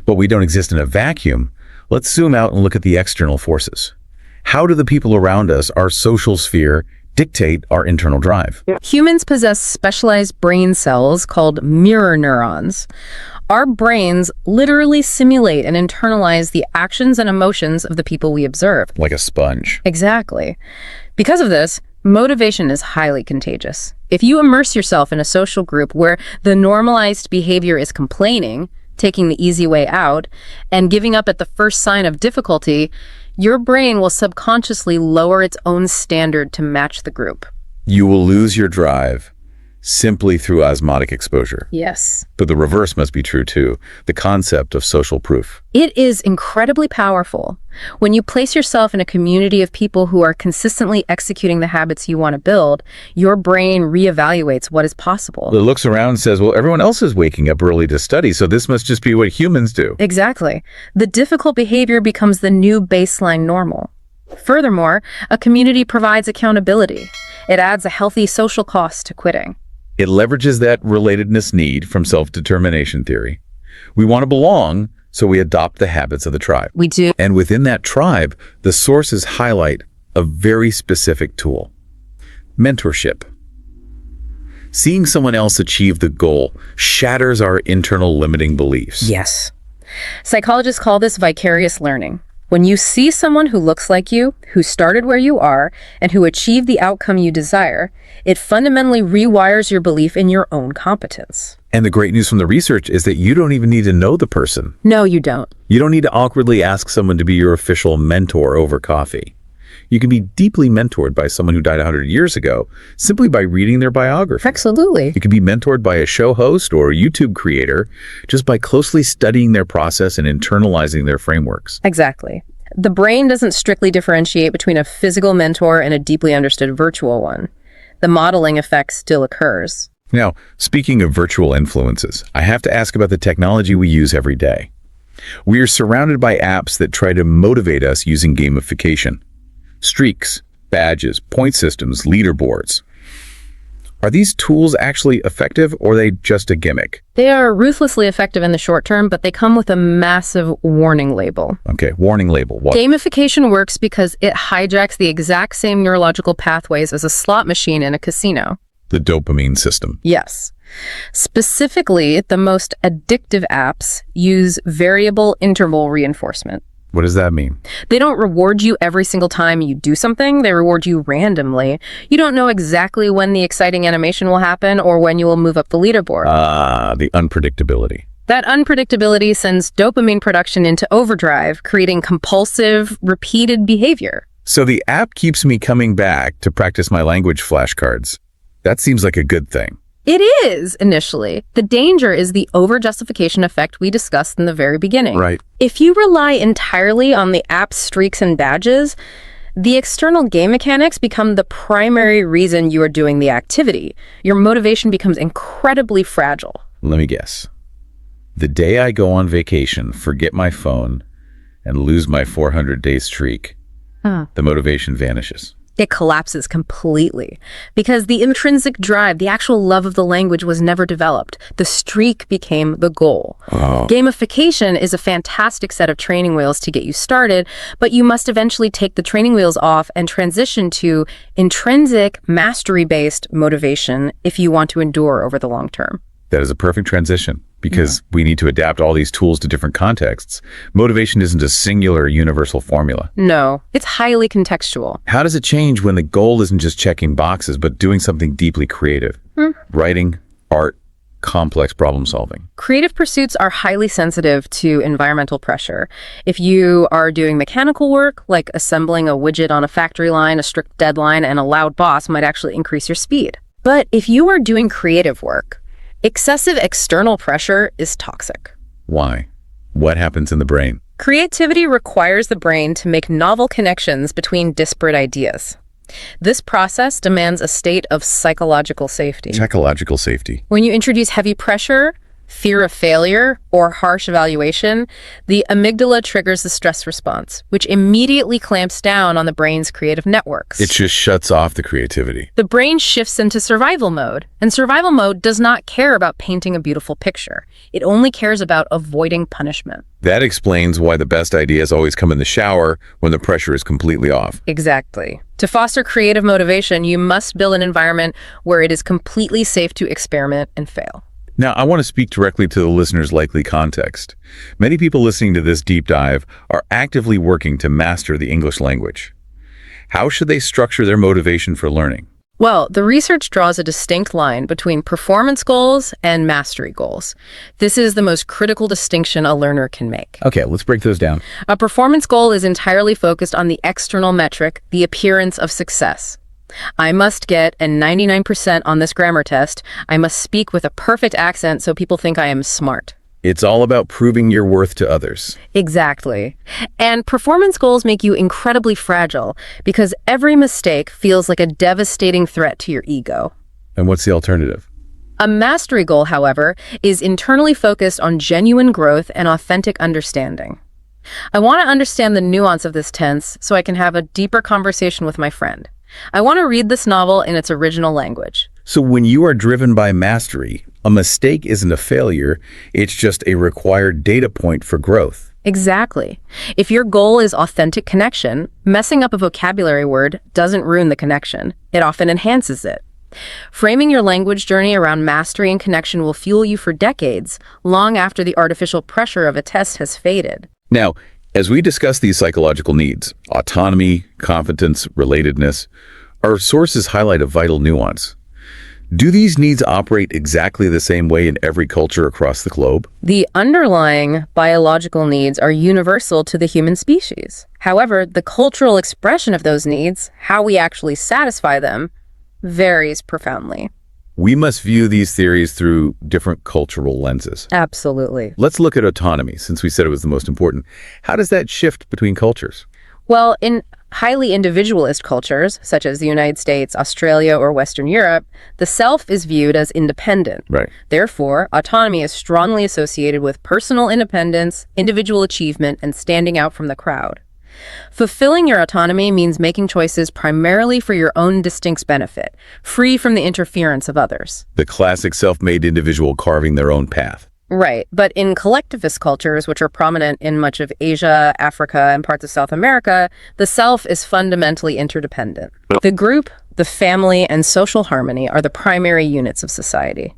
but we don't exist in a vacuum. Let's zoom out and look at the external forces. How do the people around us, our social sphere, dictate our internal drive? Humans possess specialized brain cells called mirror neurons. Our brains literally simulate and internalize the actions and emotions of the people we observe. Like a sponge. Exactly. Because of this, motivation is highly contagious. If you immerse yourself in a social group where the normalized behavior is complaining, taking the easy way out, and giving up at the first sign of difficulty, your brain will subconsciously lower its own standard to match the group. You will lose your drive. simply through osmotic exposure. Yes. But the reverse must be true too, the concept of social proof. It is incredibly powerful. When you place yourself in a community of people who are consistently executing the habits you want to build, your brain reevaluates what is possible. It looks around and says, well, everyone else is waking up early to study, so this must just be what humans do. Exactly. The difficult behavior becomes the new baseline normal. Furthermore, a community provides accountability. It adds a healthy social cost to quitting. It leverages that relatedness need from self-determination theory. We want to belong, so we adopt the habits of the tribe. We do. And within that tribe, the sources highlight a very specific tool: mentorship. Seeing someone else achieve the goal shatters our internal limiting beliefs. Yes. Psychologists call this vicarious learning. When you see someone who looks like you, who started where you are, and who achieved the outcome you desire, it fundamentally rewires your belief in your own competence. And the great news from the research is that you don't even need to know the person. No, you don't. You don't need to awkwardly ask someone to be your official mentor over coffee. You can be deeply mentored by someone who died 100 years ago simply by reading their biography. Absolutely. You can be mentored by a show host or a YouTube creator just by closely studying their process and internalizing their frameworks. Exactly. The brain doesn't strictly differentiate between a physical mentor and a deeply understood virtual one. The modeling effect still occurs. Now, speaking of virtual influences, I have to ask about the technology we use every day. We are surrounded by apps that try to motivate us using gamification. Streaks, badges, point systems, leaderboards. Are these tools actually effective, or are they just a gimmick? They are ruthlessly effective in the short term, but they come with a massive warning label. Okay, warning label. What? Gamification works because it hijacks the exact same neurological pathways as a slot machine in a casino. The dopamine system. Yes. Specifically, the most addictive apps use variable interval reinforcement. What does that mean? They don't reward you every single time you do something. They reward you randomly. You don't know exactly when the exciting animation will happen or when you will move up the leaderboard. The unpredictability. That unpredictability sends dopamine production into overdrive, creating compulsive, repeated behavior. So the app keeps me coming back to practice my language flashcards. That seems like a good thing. It is, initially. The danger is the over-justification effect we discussed in the very beginning. Right. If you rely entirely on the app's streaks and badges, the external game mechanics become the primary reason you are doing the activity. Your motivation becomes incredibly fragile. Let me guess. The day I go on vacation, forget my phone, and lose my 400-day streak, the motivation vanishes. It collapses completely because the intrinsic drive, the actual love of the language, was never developed. The streak became the goal. Oh. Gamification is a fantastic set of training wheels to get you started, but you must eventually take the training wheels off and transition to intrinsic, mastery-based motivation if you want to endure over the long term. That is a perfect transition because we need to adapt all these tools to different contexts. Motivation isn't a singular universal formula. No, it's highly contextual. How does it change when the goal isn't just checking boxes, but doing something deeply creative? Writing, art, complex problem solving. Creative pursuits are highly sensitive to environmental pressure. If you are doing mechanical work, like assembling a widget on a factory line, a strict deadline, and a loud boss might actually increase your speed. But if you are doing creative work, excessive external pressure is toxic. Why? What happens in the brain? Creativity requires the brain to make novel connections between disparate ideas. This process demands a state of psychological safety. Psychological safety. When you introduce heavy pressure, fear of failure, or harsh evaluation, the amygdala triggers the stress response, which immediately clamps down on the brain's creative networks. It just shuts off the creativity. The brain shifts into survival mode, and survival mode does not care about painting a beautiful picture. It only cares about avoiding punishment. That explains why the best ideas always come in the shower when the pressure is completely off. Exactly. To foster creative motivation, you must build an environment where it is completely safe to experiment and fail. Now, I want to speak directly to the listener's likely context. Many people listening to this deep dive are actively working to master the English language. How should they structure their motivation for learning? Well, the research draws a distinct line between performance goals and mastery goals. This is the most critical distinction a learner can make. Okay, let's break those down. A performance goal is entirely focused on the external metric, the appearance of success. I must get a 99% on this grammar test. I must speak with a perfect accent so people think I am smart. It's all about proving your worth to others. Exactly. And performance goals make you incredibly fragile because every mistake feels like a devastating threat to your ego. And what's the alternative? A mastery goal, however, is internally focused on genuine growth and authentic understanding. I want to understand the nuance of this tense so I can have a deeper conversation with my friend. I want to read this novel in its original language. So when you are driven by mastery, a mistake isn't a failure, it's just a required data point for growth. Exactly. If your goal is authentic connection, messing up a vocabulary word doesn't ruin the connection. It often enhances it. Framing your language journey around mastery and connection will fuel you for decades, long after the artificial pressure of a test has faded. Now, as we discuss these psychological needs, autonomy, competence, relatedness, our sources highlight a vital nuance. Do these needs operate exactly the same way in every culture across the globe? The underlying biological needs are universal to the human species. However, the cultural expression of those needs, how we actually satisfy them, varies profoundly. We must view these theories through different cultural lenses. Absolutely. Let's look at autonomy, since we said it was the most important. How does that shift between cultures? Well, in highly individualist cultures, such as the United States, Australia, or Western Europe, the self is viewed as independent. Right. Therefore, autonomy is strongly associated with personal independence, individual achievement, and standing out from the crowd. Fulfilling your autonomy means making choices primarily for your own distinct benefit, free from the interference of others. The classic self-made individual carving their own path. Right, but in collectivist cultures, which are prominent in much of Asia, Africa, and parts of South America, the self is fundamentally interdependent. The group, the family, and social harmony are the primary units of society.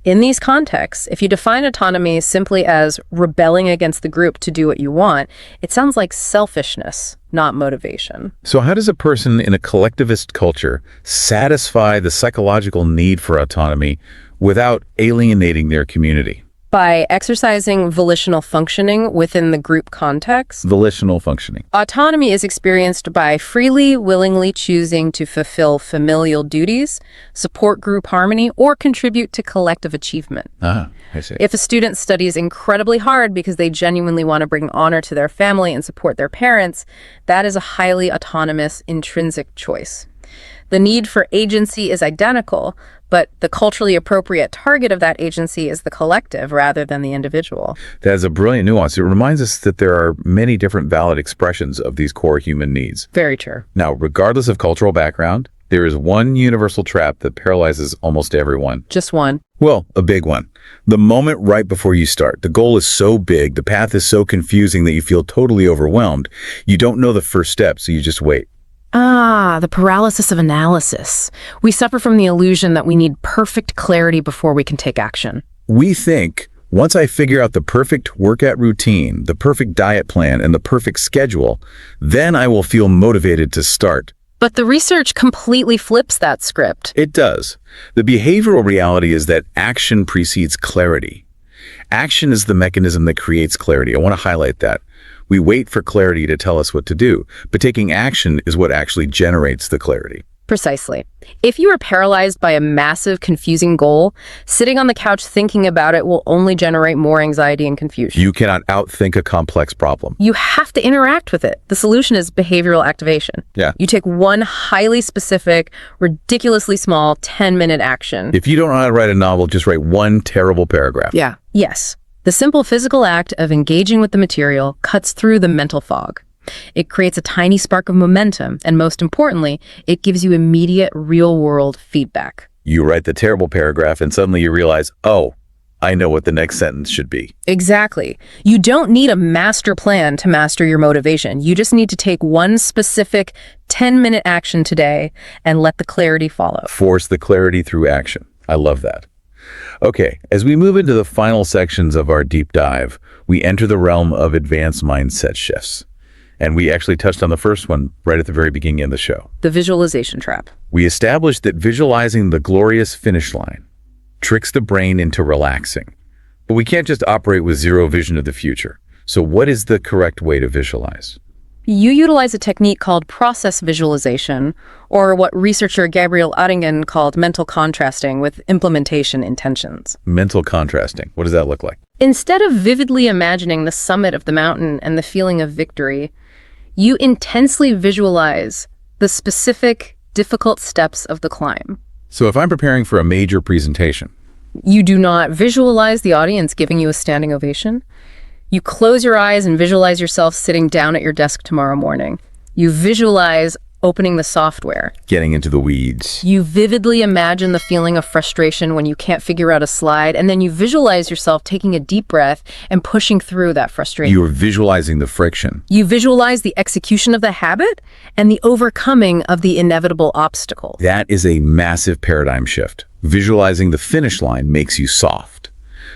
In these contexts, if you define autonomy simply as rebelling against the group to do what you want, it sounds like selfishness, not motivation. So how does a person in a collectivist culture satisfy the psychological need for autonomy without alienating their community? By exercising volitional functioning within the group context. Volitional functioning. Autonomy is experienced by freely, willingly choosing to fulfill familial duties, support group harmony, or contribute to collective achievement. Ah, I see. If a student studies incredibly hard because they genuinely want to bring honor to their family and support their parents, that is a highly autonomous, intrinsic choice. The need for agency is identical, but the culturally appropriate target of that agency is the collective rather than the individual. That is a brilliant nuance. It reminds us that there are many different valid expressions of these core human needs. Very true. Now, regardless of cultural background, there is one universal trap that paralyzes almost everyone. Just one. Well, a big one. The moment right before you start. The goal is so big, the path is so confusing that you feel totally overwhelmed. You don't know the first step, so you just wait. The paralysis of analysis. We suffer from the illusion that we need perfect clarity before we can take action. We think, once I figure out the perfect workout routine, the perfect diet plan, and the perfect schedule, then I will feel motivated to start. But the research completely flips that script. It does. The behavioral reality is that action precedes clarity. Action is the mechanism that creates clarity. I want to highlight that. We wait for clarity to tell us what to do, but taking action is what actually generates the clarity. Precisely. If you are paralyzed by a massive, confusing goal, sitting on the couch thinking about it will only generate more anxiety and confusion. You cannot outthink a complex problem. You have to interact with it. The solution is behavioral activation. Yeah. You take one highly specific, ridiculously small 10-minute action. If you don't know how to write a novel, just write one terrible paragraph. Yeah. Yes. The simple physical act of engaging with the material cuts through the mental fog. It creates a tiny spark of momentum, and most importantly, it gives you immediate real-world feedback. You write the terrible paragraph, and suddenly you realize, oh, I know what the next sentence should be. Exactly. You don't need a master plan to master your motivation. You just need to take one specific 10-minute action today and let the clarity follow. Force the clarity through action. I love that. Okay, as we move into the final sections of our deep dive, we enter the realm of advanced mindset shifts. And we actually touched on the first one right at the very beginning of the show. The visualization trap. We established that visualizing the glorious finish line tricks the brain into relaxing. But we can't just operate with zero vision of the future. So what is the correct way to visualize? You utilize a technique called process visualization, or what researcher Gabriel Oettingen called mental contrasting with implementation intentions. Mental contrasting. What does that look like? Instead of vividly imagining the summit of the mountain and the feeling of victory, you intensely visualize the specific, difficult steps of the climb. So if I'm preparing for a major presentation, You do not visualize the audience giving you a standing ovation. You close your eyes and visualize yourself sitting down at your desk tomorrow morning. You visualize opening the software. getting into the weeds, You vividly imagine the feeling of frustration when you can't figure out a slide, and then you visualize yourself taking a deep breath and pushing through that frustration. you are visualizing the friction. You visualize the execution of the habit and the overcoming of the inevitable obstacle. That is a massive paradigm shift. Visualizing the finish line makes you soft.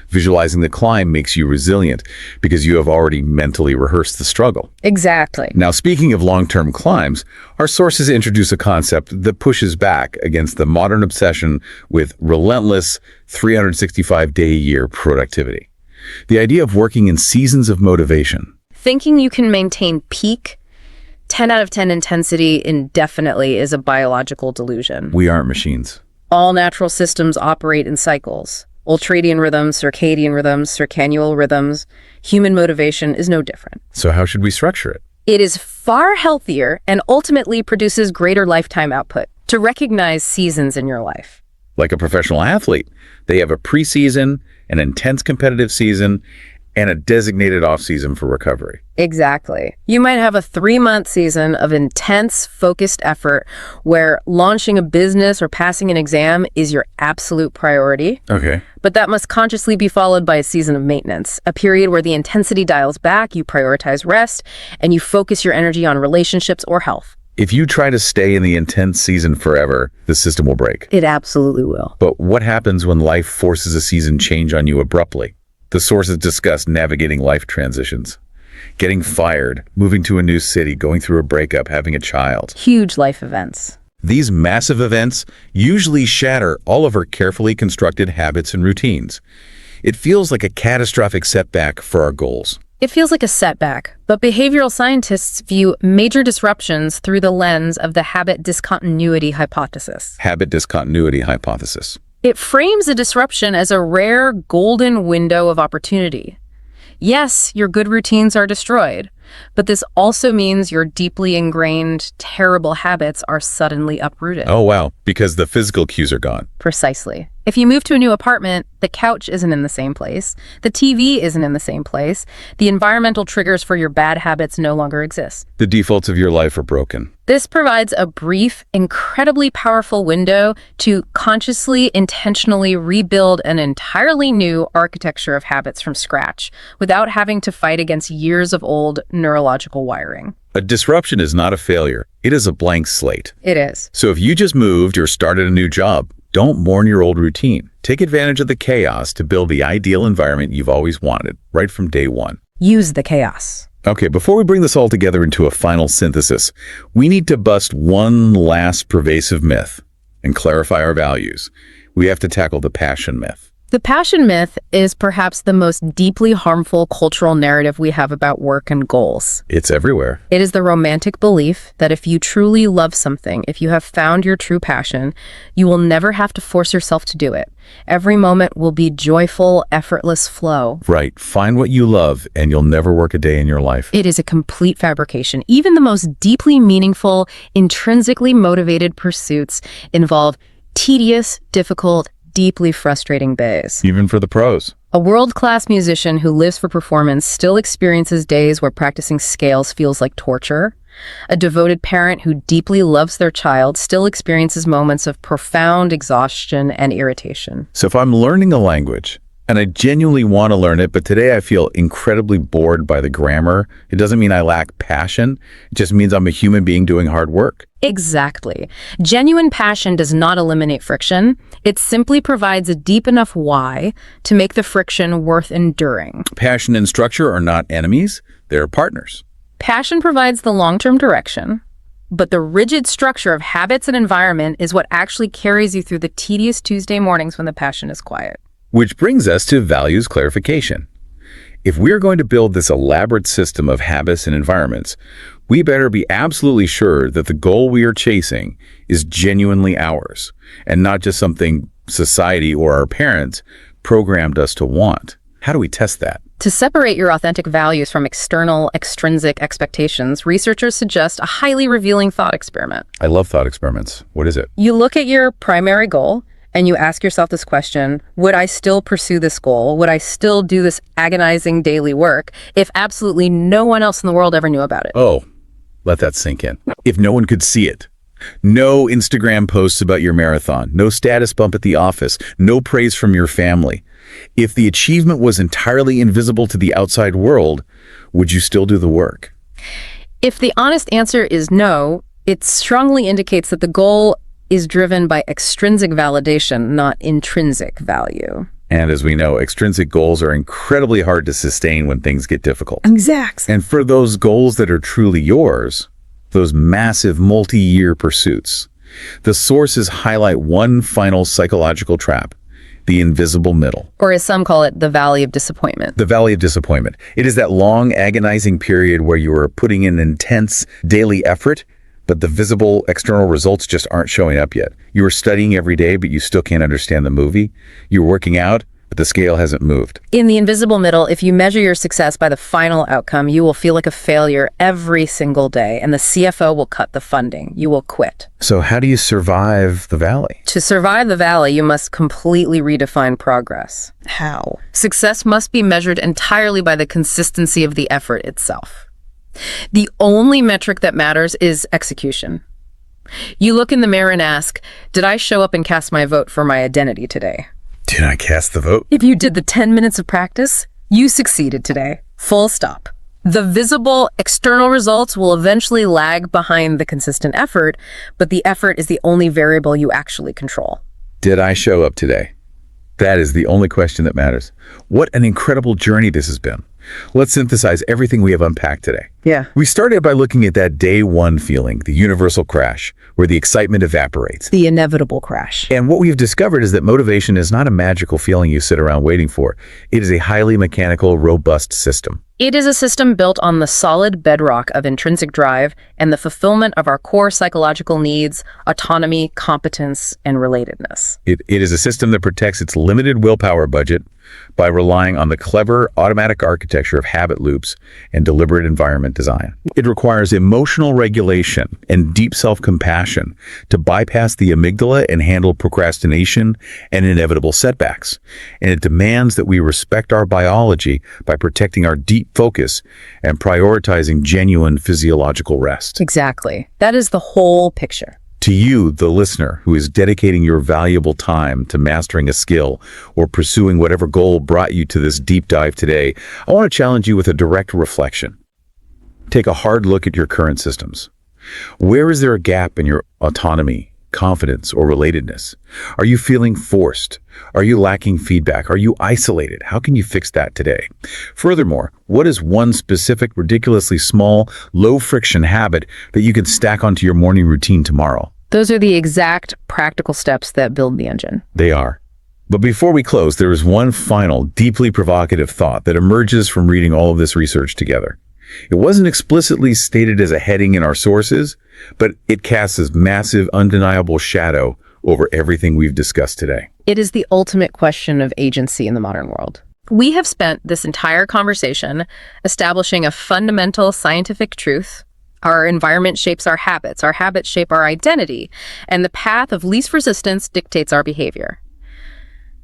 Visualizing the climb makes you resilient because you have already mentally rehearsed the struggle. Exactly. Now, speaking of long-term climbs, our sources introduce a concept that pushes back against the modern obsession with relentless 365-day-a-year productivity. The idea of working in seasons of motivation. Thinking you can maintain peak 10 out of 10 intensity indefinitely is a biological delusion. We aren't machines. All natural systems operate in cycles. Ultradian rhythms, circannual rhythms. Human motivation is no different. So how should we structure it? It is far healthier and ultimately produces greater lifetime output to recognize seasons in your life. Like a professional athlete, they have a preseason, an intense competitive season, and a designated off-season for recovery. Exactly. You might have a 3-month season of intense, focused effort where launching a business or passing an exam is your absolute priority. Okay. But that must consciously be followed by a season of maintenance, a period where the intensity dials back, you prioritize rest, and you focus your energy on relationships or health. If you try to stay in the intense season forever, the system will break. It absolutely will. But what happens when life forces a season change on you abruptly? The sources discuss navigating life transitions. Getting fired, moving to a new city, going through a breakup, having a child. Huge life events. These massive events usually shatter all of our carefully constructed habits and routines. It feels like a catastrophic setback for our goals. It feels like a setback, but behavioral scientists view major disruptions through the lens of the habit discontinuity hypothesis. Habit discontinuity hypothesis. It frames a disruption as a rare golden window of opportunity. Yes, your good routines are destroyed, but this also means your deeply ingrained, terrible habits are suddenly uprooted. Oh, wow, because the physical cues are gone. Precisely. If you move to a new apartment, the couch isn't in the same place, the TV isn't in the same place, the environmental triggers for your bad habits no longer exist. The defaults of your life are broken. This provides a brief, incredibly powerful window to consciously, intentionally rebuild an entirely new architecture of habits from scratch without having to fight against years of old neurological wiring. A disruption is not a failure. It is a blank slate. It is. So if you just moved or started a new job, don't mourn your old routine. Take advantage of the chaos to build the ideal environment you've always wanted, right from day one. Use the chaos. Okay, before we bring this all together into a final synthesis, we need to bust one last pervasive myth and clarify our values. We have to tackle the passion myth. The passion myth is perhaps the most deeply harmful cultural narrative we have about work and goals. It's everywhere. It is the romantic belief that if you truly love something, if you have found your true passion, you will never have to force yourself to do it. Every moment will be joyful, effortless flow. Right. Find what you love and you'll never work a day in your life. It is a complete fabrication. Even the most deeply meaningful, intrinsically motivated pursuits involve tedious, difficult, deeply frustrating days. Even for the pros. A world-class musician who lives for performance still experiences days where practicing scales feels like torture. A devoted parent who deeply loves their child still experiences moments of profound exhaustion and irritation. So if I'm learning a language, and I genuinely want to learn it, but today I feel incredibly bored by the grammar, it doesn't mean I lack passion. It just means I'm a human being doing hard work. Exactly. Genuine passion does not eliminate friction. It simply provides a deep enough why to make the friction worth enduring. Passion and structure are not enemies, they're partners. Passion provides the long-term direction, but the rigid structure of habits and environment is what actually carries you through the tedious Tuesday mornings when the passion is quiet. Which brings us to values clarification. If we're going to build this elaborate system of habits and environments, we better be absolutely sure that the goal we are chasing is genuinely ours and not just something society or our parents programmed us to want. How do we test that? To separate your authentic values from external, extrinsic expectations, researchers suggest a highly revealing thought experiment. I love thought experiments. What is it? You look at your primary goal and you ask yourself this question: would I still pursue this goal? Would I still do this agonizing daily work if absolutely no one else in the world ever knew about it? Oh, let that sink in. If no one could see it. No Instagram posts about your marathon, no status bump at the office, no praise from your family. If the achievement was entirely invisible to the outside world, would you still do the work? If the honest answer is no, it strongly indicates that the goal is driven by extrinsic validation, not intrinsic value. And as we know, extrinsic goals are incredibly hard to sustain when things get difficult. Exactly. And for those goals that are truly yours, those massive multi-year pursuits, the sources highlight one final psychological trap: the invisible middle. Or as some call it, the valley of disappointment. The valley of disappointment. It is that long, agonizing period where you are putting in intense daily effort, but the visible external results just aren't showing up yet. You are studying every day, but you still can't understand the movie. You're working out, but the scale hasn't moved. In the invisible middle, if you measure your success by the final outcome, you will feel like a failure every single day, and the CFO will cut the funding. You will quit. So how do you survive the valley? To survive the valley, you must completely redefine progress. How? Success must be measured entirely by the consistency of the effort itself. The only metric that matters is execution. You look in the mirror and ask, did I show up and cast my vote for my identity today? Did I cast the vote? If you did the 10 minutes of practice, you succeeded today. Full stop. The visible external results will eventually lag behind the consistent effort, but the effort is the only variable you actually control. Did I show up today? That is the only question that matters. What an incredible journey this has been. Let's synthesize everything we have unpacked today. Yeah. We started by looking at that day one feeling, the universal crash, where the excitement evaporates. The inevitable crash. And what we've discovered is that motivation is not a magical feeling you sit around waiting for. It is a highly mechanical, robust system. It is a system built on the solid bedrock of intrinsic drive and the fulfillment of our core psychological needs, autonomy, competence, and relatedness. It is a system that protects its limited willpower budget by relying on the clever automatic architecture of habit loops and deliberate environment design. It requires emotional regulation and deep self-compassion to bypass the amygdala and handle procrastination and inevitable setbacks. And it demands that we respect our biology by protecting our deep focus and prioritizing genuine physiological rest. Exactly. That is the whole picture. To you, the listener, who is dedicating your valuable time to mastering a skill or pursuing whatever goal brought you to this deep dive today, I want to challenge you with a direct reflection. Take a hard look at your current systems. Where is there a gap in your autonomy, confidence, or relatedness? Are you feeling forced? Are you lacking feedback? Are you isolated? How can you fix that today? Furthermore, what is one specific, ridiculously small, low-friction habit that you can stack onto your morning routine tomorrow? Those are the exact practical steps that build the engine. They are. But before we close, there is one final, deeply provocative thought that emerges from reading all of this research together. It wasn't explicitly stated as a heading in our sources, but it casts a massive, undeniable shadow over everything we've discussed today. It is the ultimate question of agency in the modern world. We have spent this entire conversation establishing a fundamental scientific truth. Our environment shapes our habits shape our identity, and the path of least resistance dictates our behavior.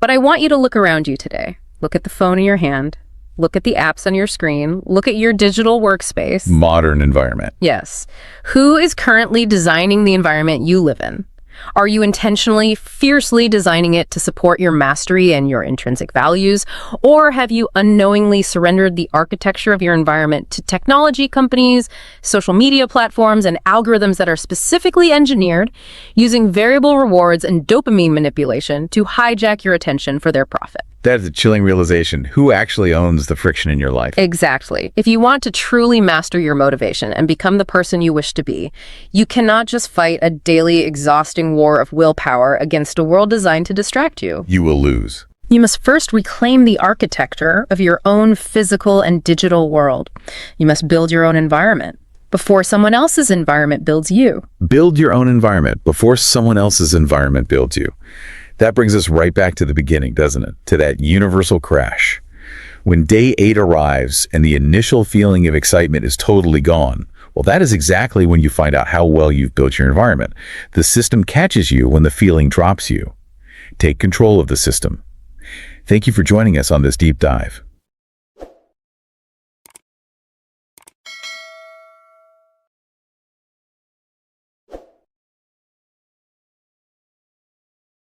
But I want you to look around you today. Look at the phone in your hand. Look at the apps on your screen. Look at your digital workspace. Modern environment. Yes. Who is currently designing the environment you live in? Are you intentionally, fiercely designing it to support your mastery and your intrinsic values? Or have you unknowingly surrendered the architecture of your environment to technology companies, social media platforms, and algorithms that are specifically engineered using variable rewards and dopamine manipulation to hijack your attention for their profit? That is a chilling realization. Who actually owns the friction in your life? Exactly. If you want to truly master your motivation and become the person you wish to be, you cannot just fight a daily exhausting war of willpower against a world designed to distract you. You will lose. You must first reclaim the architecture of your own physical and digital world. You must build your own environment before someone else's environment builds you. Build your own environment before someone else's environment builds you. That brings us right back to the beginning, doesn't it? To that universal crash. When day 8 arrives and the initial feeling of excitement is totally gone, well, that is exactly when you find out how well you've built your environment. The system catches you when the feeling drops you. Take control of the system. Thank you for joining us on this deep dive.